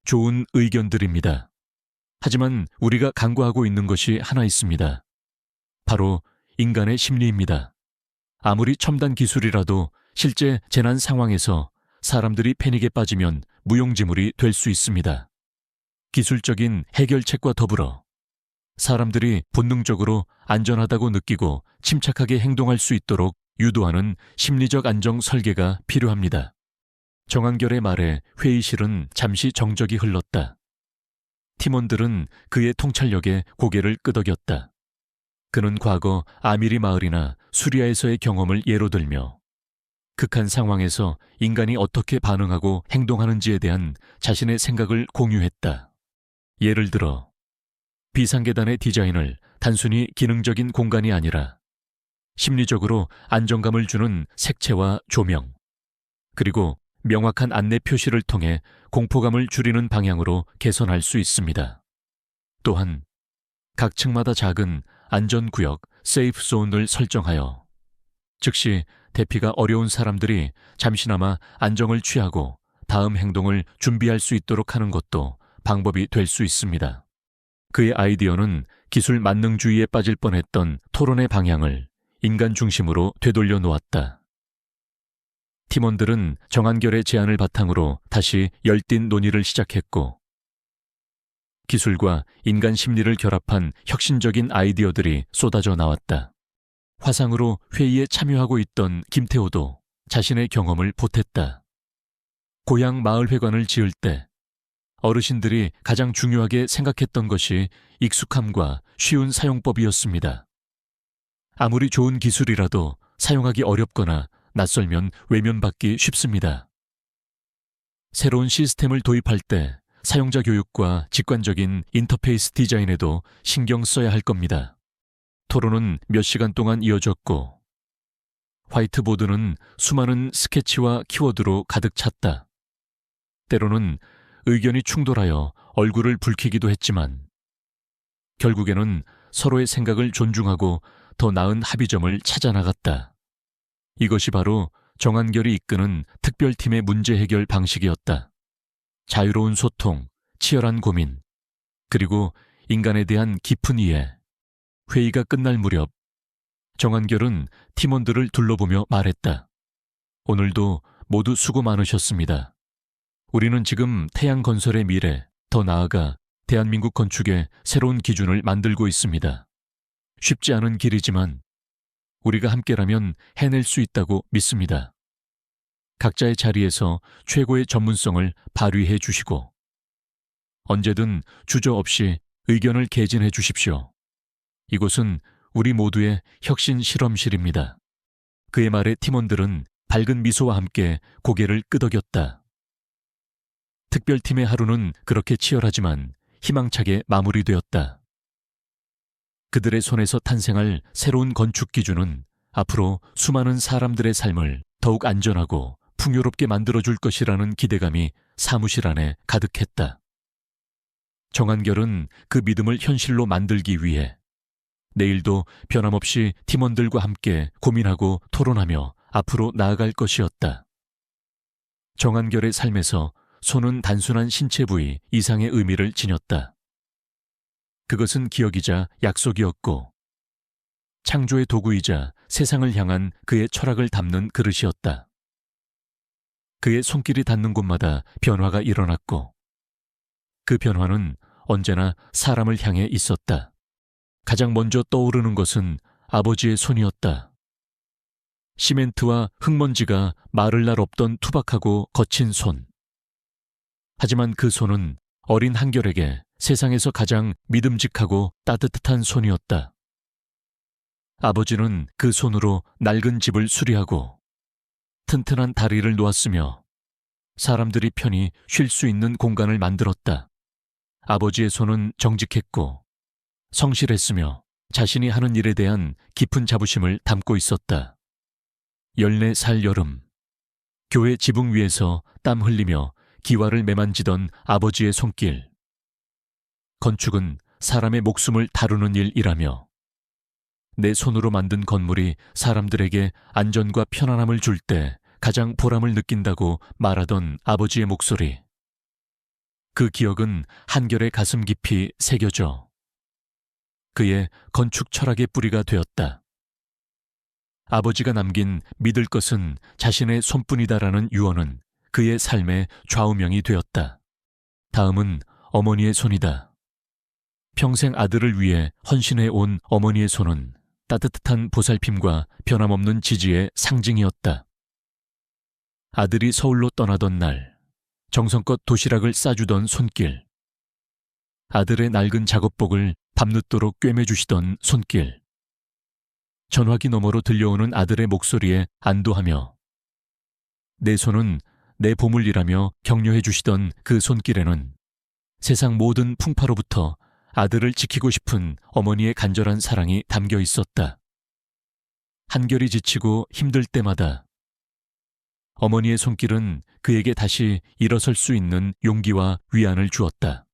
좋은 의견들입니다. 하지만 우리가 간과하고 있는 것이 하나 있습니다. 바로 인간의 심리입니다. 아무리 첨단 기술이라도 실제 재난 상황에서 사람들이 패닉에 빠지면 무용지물이 될 수 있습니다. 기술적인 해결책과 더불어 사람들이 본능적으로 안전하다고 느끼고 침착하게 행동할 수 있도록 유도하는 심리적 안정 설계가 필요합니다. 정한결의 말에 회의실은 잠시 정적이 흘렀다. 팀원들은 그의 통찰력에 고개를 끄덕였다. 그는 과거 아미리 마을이나 수리아에서의 경험을 예로 들며 극한 상황에서 인간이 어떻게 반응하고 행동하는지에 대한 자신의 생각을 공유했다. 예를 들어 비상계단의 디자인을 단순히 기능적인 공간이 아니라 심리적으로 안정감을 주는 색채와 조명, 그리고 명확한 안내 표시를 통해 공포감을 줄이는 방향으로 개선할 수 있습니다. 또한 각 층마다 작은 안전구역, 세이프 존을 설정하여 즉시 대피가 어려운 사람들이 잠시나마 안정을 취하고 다음 행동을 준비할 수 있도록 하는 것도 방법이 될 수 있습니다. 그의 아이디어는 기술 만능주의에 빠질 뻔했던 토론의 방향을 인간 중심으로 되돌려 놓았다. 팀원들은 정한결의 제안을 바탕으로 다시 열띤 논의를 시작했고 기술과 인간 심리를 결합한 혁신적인 아이디어들이 쏟아져 나왔다. 화상으로 회의에 참여하고 있던 김태호도 자신의 경험을 보탰다. 고향 마을회관을 지을 때 어르신들이 가장 중요하게 생각했던 것이 익숙함과 쉬운 사용법이었습니다. 아무리 좋은 기술이라도 사용하기 어렵거나 낯설면 외면받기 쉽습니다. 새로운 시스템을 도입할 때 사용자 교육과 직관적인 인터페이스 디자인에도 신경 써야 할 겁니다. 토론은 몇 시간 동안 이어졌고 화이트보드는 수많은 스케치와 키워드로 가득 찼다. 때로는 의견이 충돌하여 얼굴을 붉히기도 했지만 결국에는 서로의 생각을 존중하고 더 나은 합의점을 찾아 나갔다. 이것이 바로 정한결이 이끄는 특별팀의 문제 해결 방식이었다. 자유로운 소통, 치열한 고민, 그리고 인간에 대한 깊은 이해. 회의가 끝날 무렵 정한결은 팀원들을 둘러보며 말했다. 오늘도 모두 수고 많으셨습니다. 우리는 지금 태양건설의 미래, 더 나아가 대한민국 건축의 새로운 기준을 만들고 있습니다. 쉽지 않은 길이지만 우리가 함께라면 해낼 수 있다고 믿습니다. 각자의 자리에서 최고의 전문성을 발휘해 주시고 언제든 주저없이 의견을 개진해 주십시오. 이곳은 우리 모두의 혁신 실험실입니다. 그의 말에 팀원들은 밝은 미소와 함께 고개를 끄덕였다. 특별팀의 하루는 그렇게 치열하지만 희망차게 마무리되었다. 그들의 손에서 탄생할 새로운 건축 기준은 앞으로 수많은 사람들의 삶을 더욱 안전하고 풍요롭게 만들어줄 것이라는 기대감이 사무실 안에 가득했다. 정한결은 그 믿음을 현실로 만들기 위해 내일도 변함없이 팀원들과 함께 고민하고 토론하며 앞으로 나아갈 것이었다. 정한결의 삶에서 손은 단순한 신체 부위 이상의 의미를 지녔다. 그것은 기억이자 약속이었고 창조의 도구이자 세상을 향한 그의 철학을 담는 그릇이었다. 그의 손길이 닿는 곳마다 변화가 일어났고 그 변화는 언제나 사람을 향해 있었다. 가장 먼저 떠오르는 것은 아버지의 손이었다. 시멘트와 흙먼지가 마를 날 없던 투박하고 거친 손. 하지만 그 손은 어린 한결에게 세상에서 가장 믿음직하고 따뜻한 손이었다. 아버지는 그 손으로 낡은 집을 수리하고 튼튼한 다리를 놓았으며 사람들이 편히 쉴 수 있는 공간을 만들었다. 아버지의 손은 정직했고 성실했으며 자신이 하는 일에 대한 깊은 자부심을 담고 있었다. 14살 여름, 교회 지붕 위에서 땀 흘리며 기와를 매만지던 아버지의 손길. 건축은 사람의 목숨을 다루는 일이라며 내 손으로 만든 건물이 사람들에게 안전과 편안함을 줄 때 가장 보람을 느낀다고 말하던 아버지의 목소리. 그 기억은 한결의 가슴 깊이 새겨져 그의 건축 철학의 뿌리가 되었다. 아버지가 남긴 믿을 것은 자신의 손뿐이다라는 유언은 그의 삶의 좌우명이 되었다. 다음은 어머니의 손이다. 평생 아들을 위해 헌신해 온 어머니의 손은 따뜻한 보살핌과 변함없는 지지의 상징이었다. 아들이 서울로 떠나던 날, 정성껏 도시락을 싸주던 손길. 아들의 낡은 작업복을 밤늦도록 꿰매주시던 손길. 전화기 너머로 들려오는 아들의 목소리에 안도하며 내 손은 내 보물이라며 격려해 주시던 그 손길에는 세상 모든 풍파로부터 아들을 지키고 싶은 어머니의 간절한 사랑이 담겨 있었다. 한결이 지치고 힘들 때마다 어머니의 손길은 그에게 다시 일어설 수 있는 용기와 위안을 주었다.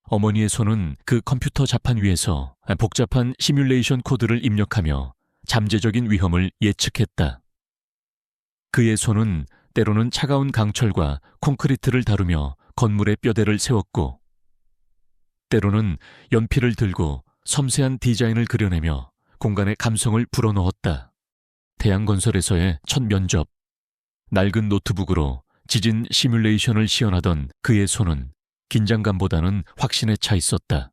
어머니의 손은 그 컴퓨터 자판 위에서 복잡한 시뮬레이션 코드를 입력하며 잠재적인 위험을 예측했다. 그의 손은 때로는 차가운 강철과 콘크리트를 다루며 건물의 뼈대를 세웠고 때로는 연필을 들고 섬세한 디자인을 그려내며 공간의 감성을 불어넣었다. 태양건설에서의 첫 면접, 낡은 노트북으로 지진 시뮬레이션을 시연하던 그의 손은 긴장감보다는 확신에 차 있었다.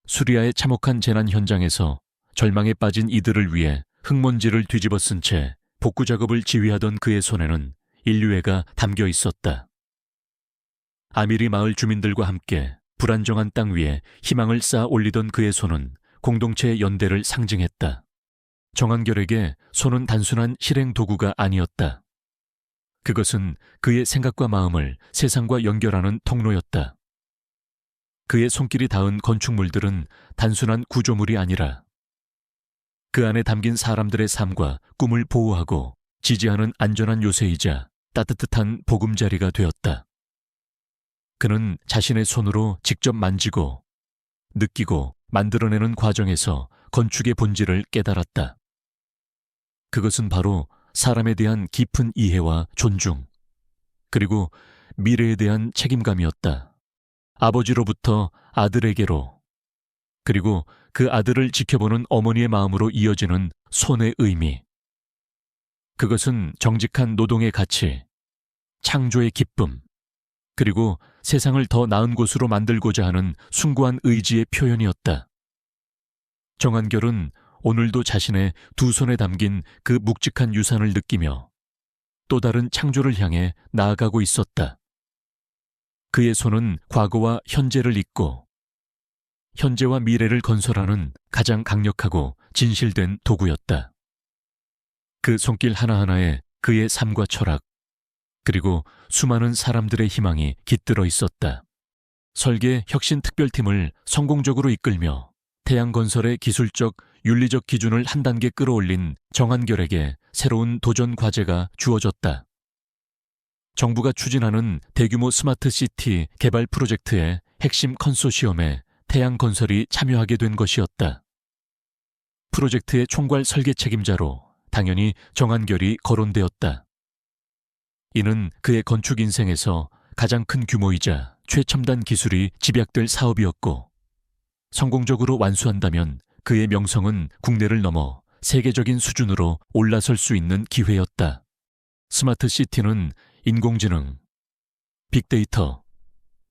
수리아의 참혹한 재난 현장에서 절망에 빠진 이들을 위해 흙먼지를 뒤집어 쓴 채 복구 작업을 지휘하던 그의 손에는 인류애가 담겨 있었다. 아미리 마을 주민들과 함께 불안정한 땅 위에 희망을 쌓아 올리던 그의 손은 공동체의 연대를 상징했다. 정한결에게 손은 단순한 실행 도구가 아니었다. 그것은 그의 생각과 마음을 세상과 연결하는 통로였다. 그의 손길이 닿은 건축물들은 단순한 구조물이 아니라 그 안에 담긴 사람들의 삶과 꿈을 보호하고 지지하는 안전한 요새이자 따뜻한 보금자리가 되었다. 그는 자신의 손으로 직접 만지고 느끼고 만들어내는 과정에서 건축의 본질을 깨달았다. 그것은 바로 사람에 대한 깊은 이해와 존중, 그리고 미래에 대한 책임감이었다. 아버지로부터 아들에게로, 그리고 그 아들을 지켜보는 어머니의 마음으로 이어지는 손의 의미. 그것은 정직한 노동의 가치, 창조의 기쁨, 그리고 세상을 더 나은 곳으로 만들고자 하는 숭고한 의지의 표현이었다. 정한결은 오늘도 자신의 두 손에 담긴 그 묵직한 유산을 느끼며 또 다른 창조를 향해 나아가고 있었다. 그의 손은 과거와 현재를 잇고 현재와 미래를 건설하는 가장 강력하고 진실된 도구였다. 그 손길 하나하나에 그의 삶과 철학, 그리고 수많은 사람들의 희망이 깃들어 있었다. 설계 혁신 특별팀을 성공적으로 이끌며 태양건설의 기술적, 윤리적 기준을 한 단계 끌어올린 정한결에게 새로운 도전 과제가 주어졌다. 정부가 추진하는 대규모 스마트시티 개발 프로젝트의 핵심 컨소시엄에 태양건설이 참여하게 된 것이었다. 프로젝트의 총괄 설계 책임자로 당연히 정한결이 거론되었다. 이는 그의 건축 인생에서 가장 큰 규모이자 최첨단 기술이 집약될 사업이었고, 성공적으로 완수한다면 그의 명성은 국내를 넘어 세계적인 수준으로 올라설 수 있는 기회였다. 스마트 시티는 인공지능, 빅데이터,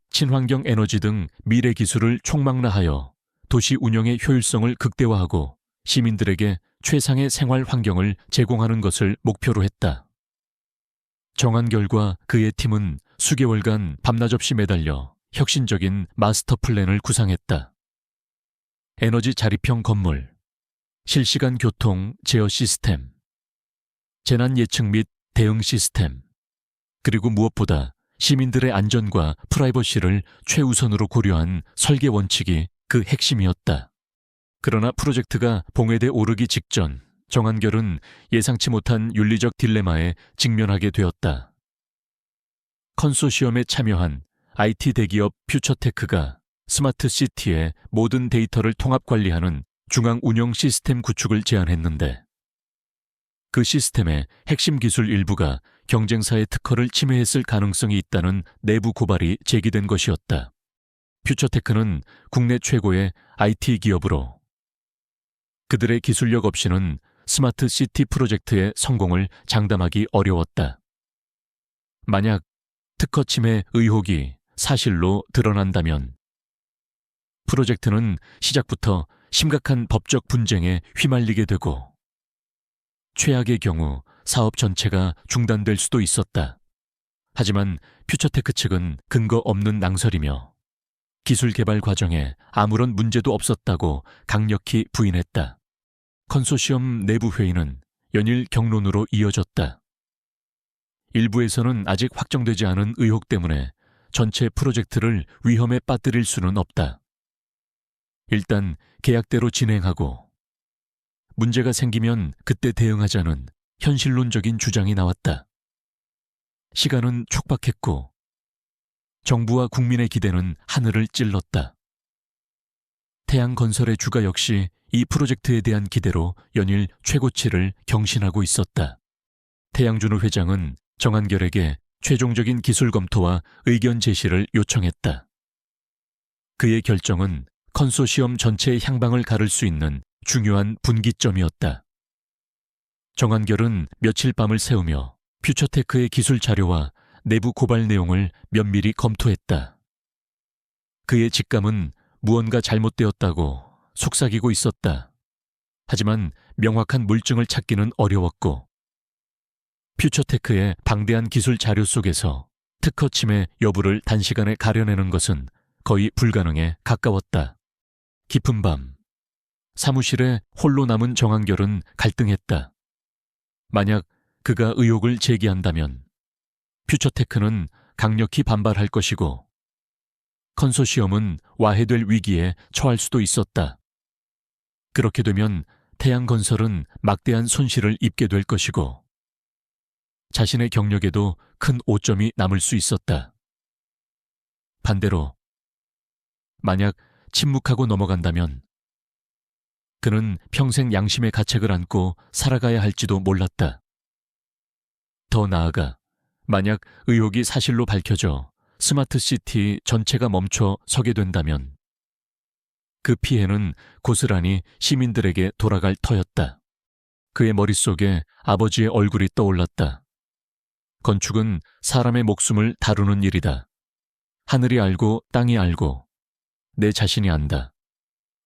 친환경 에너지 등 미래 기술을 총망라하여 도시 운영의 효율성을 극대화하고 시민들에게 최상의 생활 환경을 제공하는 것을 목표로 했다. 정한결과 그의 팀은 수개월간 밤낮 없이 매달려 혁신적인 마스터 플랜을 구상했다. 에너지 자립형 건물, 실시간 교통 제어 시스템, 재난 예측 및 대응 시스템, 그리고 무엇보다 시민들의 안전과 프라이버시를 최우선으로 고려한 설계 원칙이 그 핵심이었다. 그러나 프로젝트가 봉회대 오르기 직전 정한결은 예상치 못한 윤리적 딜레마에 직면하게 되었다. 컨소시엄에 참여한 IT 대기업 퓨처테크가 스마트 시티의 모든 데이터를 통합 관리하는 중앙 운영 시스템 구축을 제안했는데, 그 시스템의 핵심 기술 일부가 경쟁사의 특허를 침해했을 가능성이 있다는 내부 고발이 제기된 것이었다. 퓨처테크는 국내 최고의 IT 기업으로 그들의 기술력 없이는 스마트 시티 프로젝트의 성공을 장담하기 어려웠다. 만약 특허 침해 의혹이 사실로 드러난다면 프로젝트는 시작부터 심각한 법적 분쟁에 휘말리게 되고, 최악의 경우 사업 전체가 중단될 수도 있었다. 하지만 퓨처테크 측은 근거 없는 낭설이며 기술 개발 과정에 아무런 문제도 없었다고 강력히 부인했다. 컨소시엄 내부 회의는 연일 격론으로 이어졌다. 일부에서는 아직 확정되지 않은 의혹 때문에 전체 프로젝트를 위험에 빠뜨릴 수는 없다. 일단 계약대로 진행하고 문제가 생기면 그때 대응하자는 현실론적인 주장이 나왔다. 시간은 촉박했고 정부와 국민의 기대는 하늘을 찔렀다. 태양건설의 주가 역시 이 프로젝트에 대한 기대로 연일 최고치를 경신하고 있었다. 태양준우 회장은 정한결에게 최종적인 기술 검토와 의견 제시를 요청했다. 그의 결정은 컨소시엄 전체의 향방을 가를 수 있는 중요한 분기점이었다. 정한결은 며칠 밤을 새우며 퓨처테크의 기술 자료와 내부 고발 내용을 면밀히 검토했다. 그의 직감은 무언가 잘못되었다고 속삭이고 있었다. 하지만 명확한 물증을 찾기는 어려웠고, 퓨처테크의 방대한 기술 자료 속에서 특허 침해 여부를 단시간에 가려내는 것은 거의 불가능에 가까웠다. 깊은 밤, 사무실에 홀로 남은 정한결은 갈등했다. 만약 그가 의혹을 제기한다면 퓨처테크는 강력히 반발할 것이고, 컨소시엄은 와해될 위기에 처할 수도 있었다. 그렇게 되면 태양건설은 막대한 손실을 입게 될 것이고, 자신의 경력에도 큰 오점이 남을 수 있었다. 반대로 만약 침묵하고 넘어간다면 그는 평생 양심의 가책을 안고 살아가야 할지도 몰랐다. 더 나아가 만약 의혹이 사실로 밝혀져 스마트시티 전체가 멈춰 서게 된다면 그 피해는 고스란히 시민들에게 돌아갈 터였다. 그의 머릿속에 아버지의 얼굴이 떠올랐다. 건축은 사람의 목숨을 다루는 일이다. 하늘이 알고 땅이 알고 내 자신이 안다.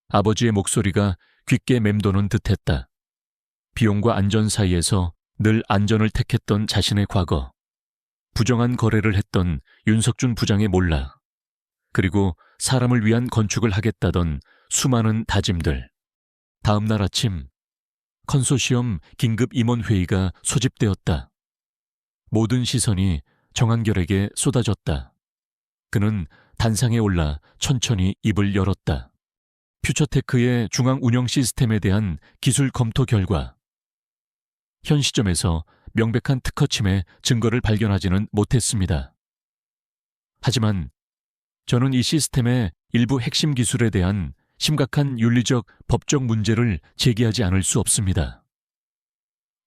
아버지의 목소리가 귓게 맴도는 듯했다. 비용과 안전 사이에서 늘 안전을 택했던 자신의 과거. 부정한 거래를 했던 윤석준 부장의 몰라. 그리고 사람을 위한 건축을 하겠다던 수많은 다짐들. 다음 날 아침 컨소시엄 긴급 임원회의가 소집되었다. 모든 시선이 정한결에게 쏟아졌다. 그는 단상에 올라 천천히 입을 열었다. 퓨처테크의 중앙 운영 시스템에 대한 기술 검토 결과 현 시점에서 명백한 특허침해 증거를 발견하지는 못했습니다. 하지만 저는 이 시스템의 일부 핵심 기술에 대한 심각한 윤리적, 법적 문제를 제기하지 않을 수 없습니다.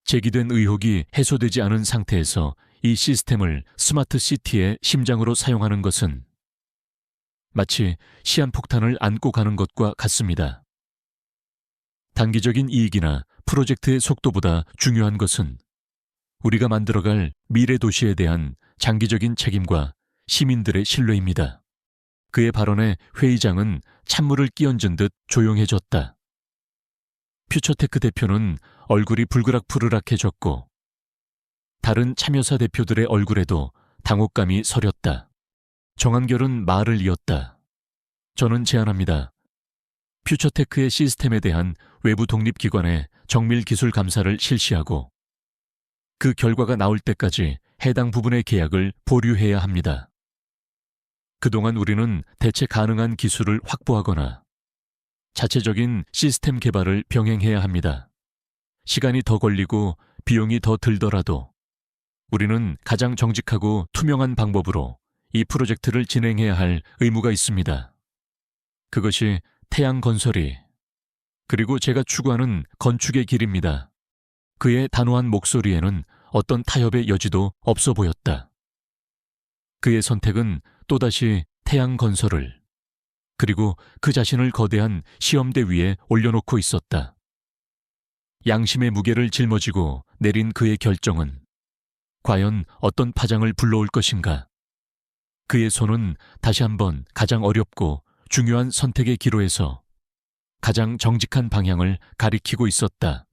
제기된 의혹이 해소되지 않은 상태에서 이 시스템을 스마트 시티의 심장으로 사용하는 것은 마치 시한폭탄을 안고 가는 것과 같습니다. 단기적인 이익이나 프로젝트의 속도보다 중요한 것은 우리가 만들어갈 미래 도시에 대한 장기적인 책임과 시민들의 신뢰입니다. 그의 발언에 회의장은 찬물을 끼얹은 듯 조용해졌다. 퓨처테크 대표는 얼굴이 불그락푸르락해졌고 다른 참여사 대표들의 얼굴에도 당혹감이 서렸다. 정한결은 말을 이었다. 저는 제안합니다. 퓨처테크의 시스템에 대한 외부 독립기관의 정밀 기술 감사를 실시하고 그 결과가 나올 때까지 해당 부분의 계약을 보류해야 합니다. 그동안 우리는 대체 가능한 기술을 확보하거나 자체적인 시스템 개발을 병행해야 합니다. 시간이 더 걸리고 비용이 더 들더라도 우리는 가장 정직하고 투명한 방법으로 이 프로젝트를 진행해야 할 의무가 있습니다. 그것이 태양건설이 그리고 제가 추구하는 건축의 길입니다. 그의 단호한 목소리에는 어떤 타협의 여지도 없어 보였다. 그의 선택은 또다시 태양건설을 그리고 그 자신을 거대한 시험대 위에 올려놓고 있었다. 양심의 무게를 짊어지고 내린 그의 결정은 과연 어떤 파장을 불러올 것인가? 그의 손은 다시 한번 가장 어렵고 중요한 선택의 기로에서 가장 정직한 방향을 가리키고 있었다.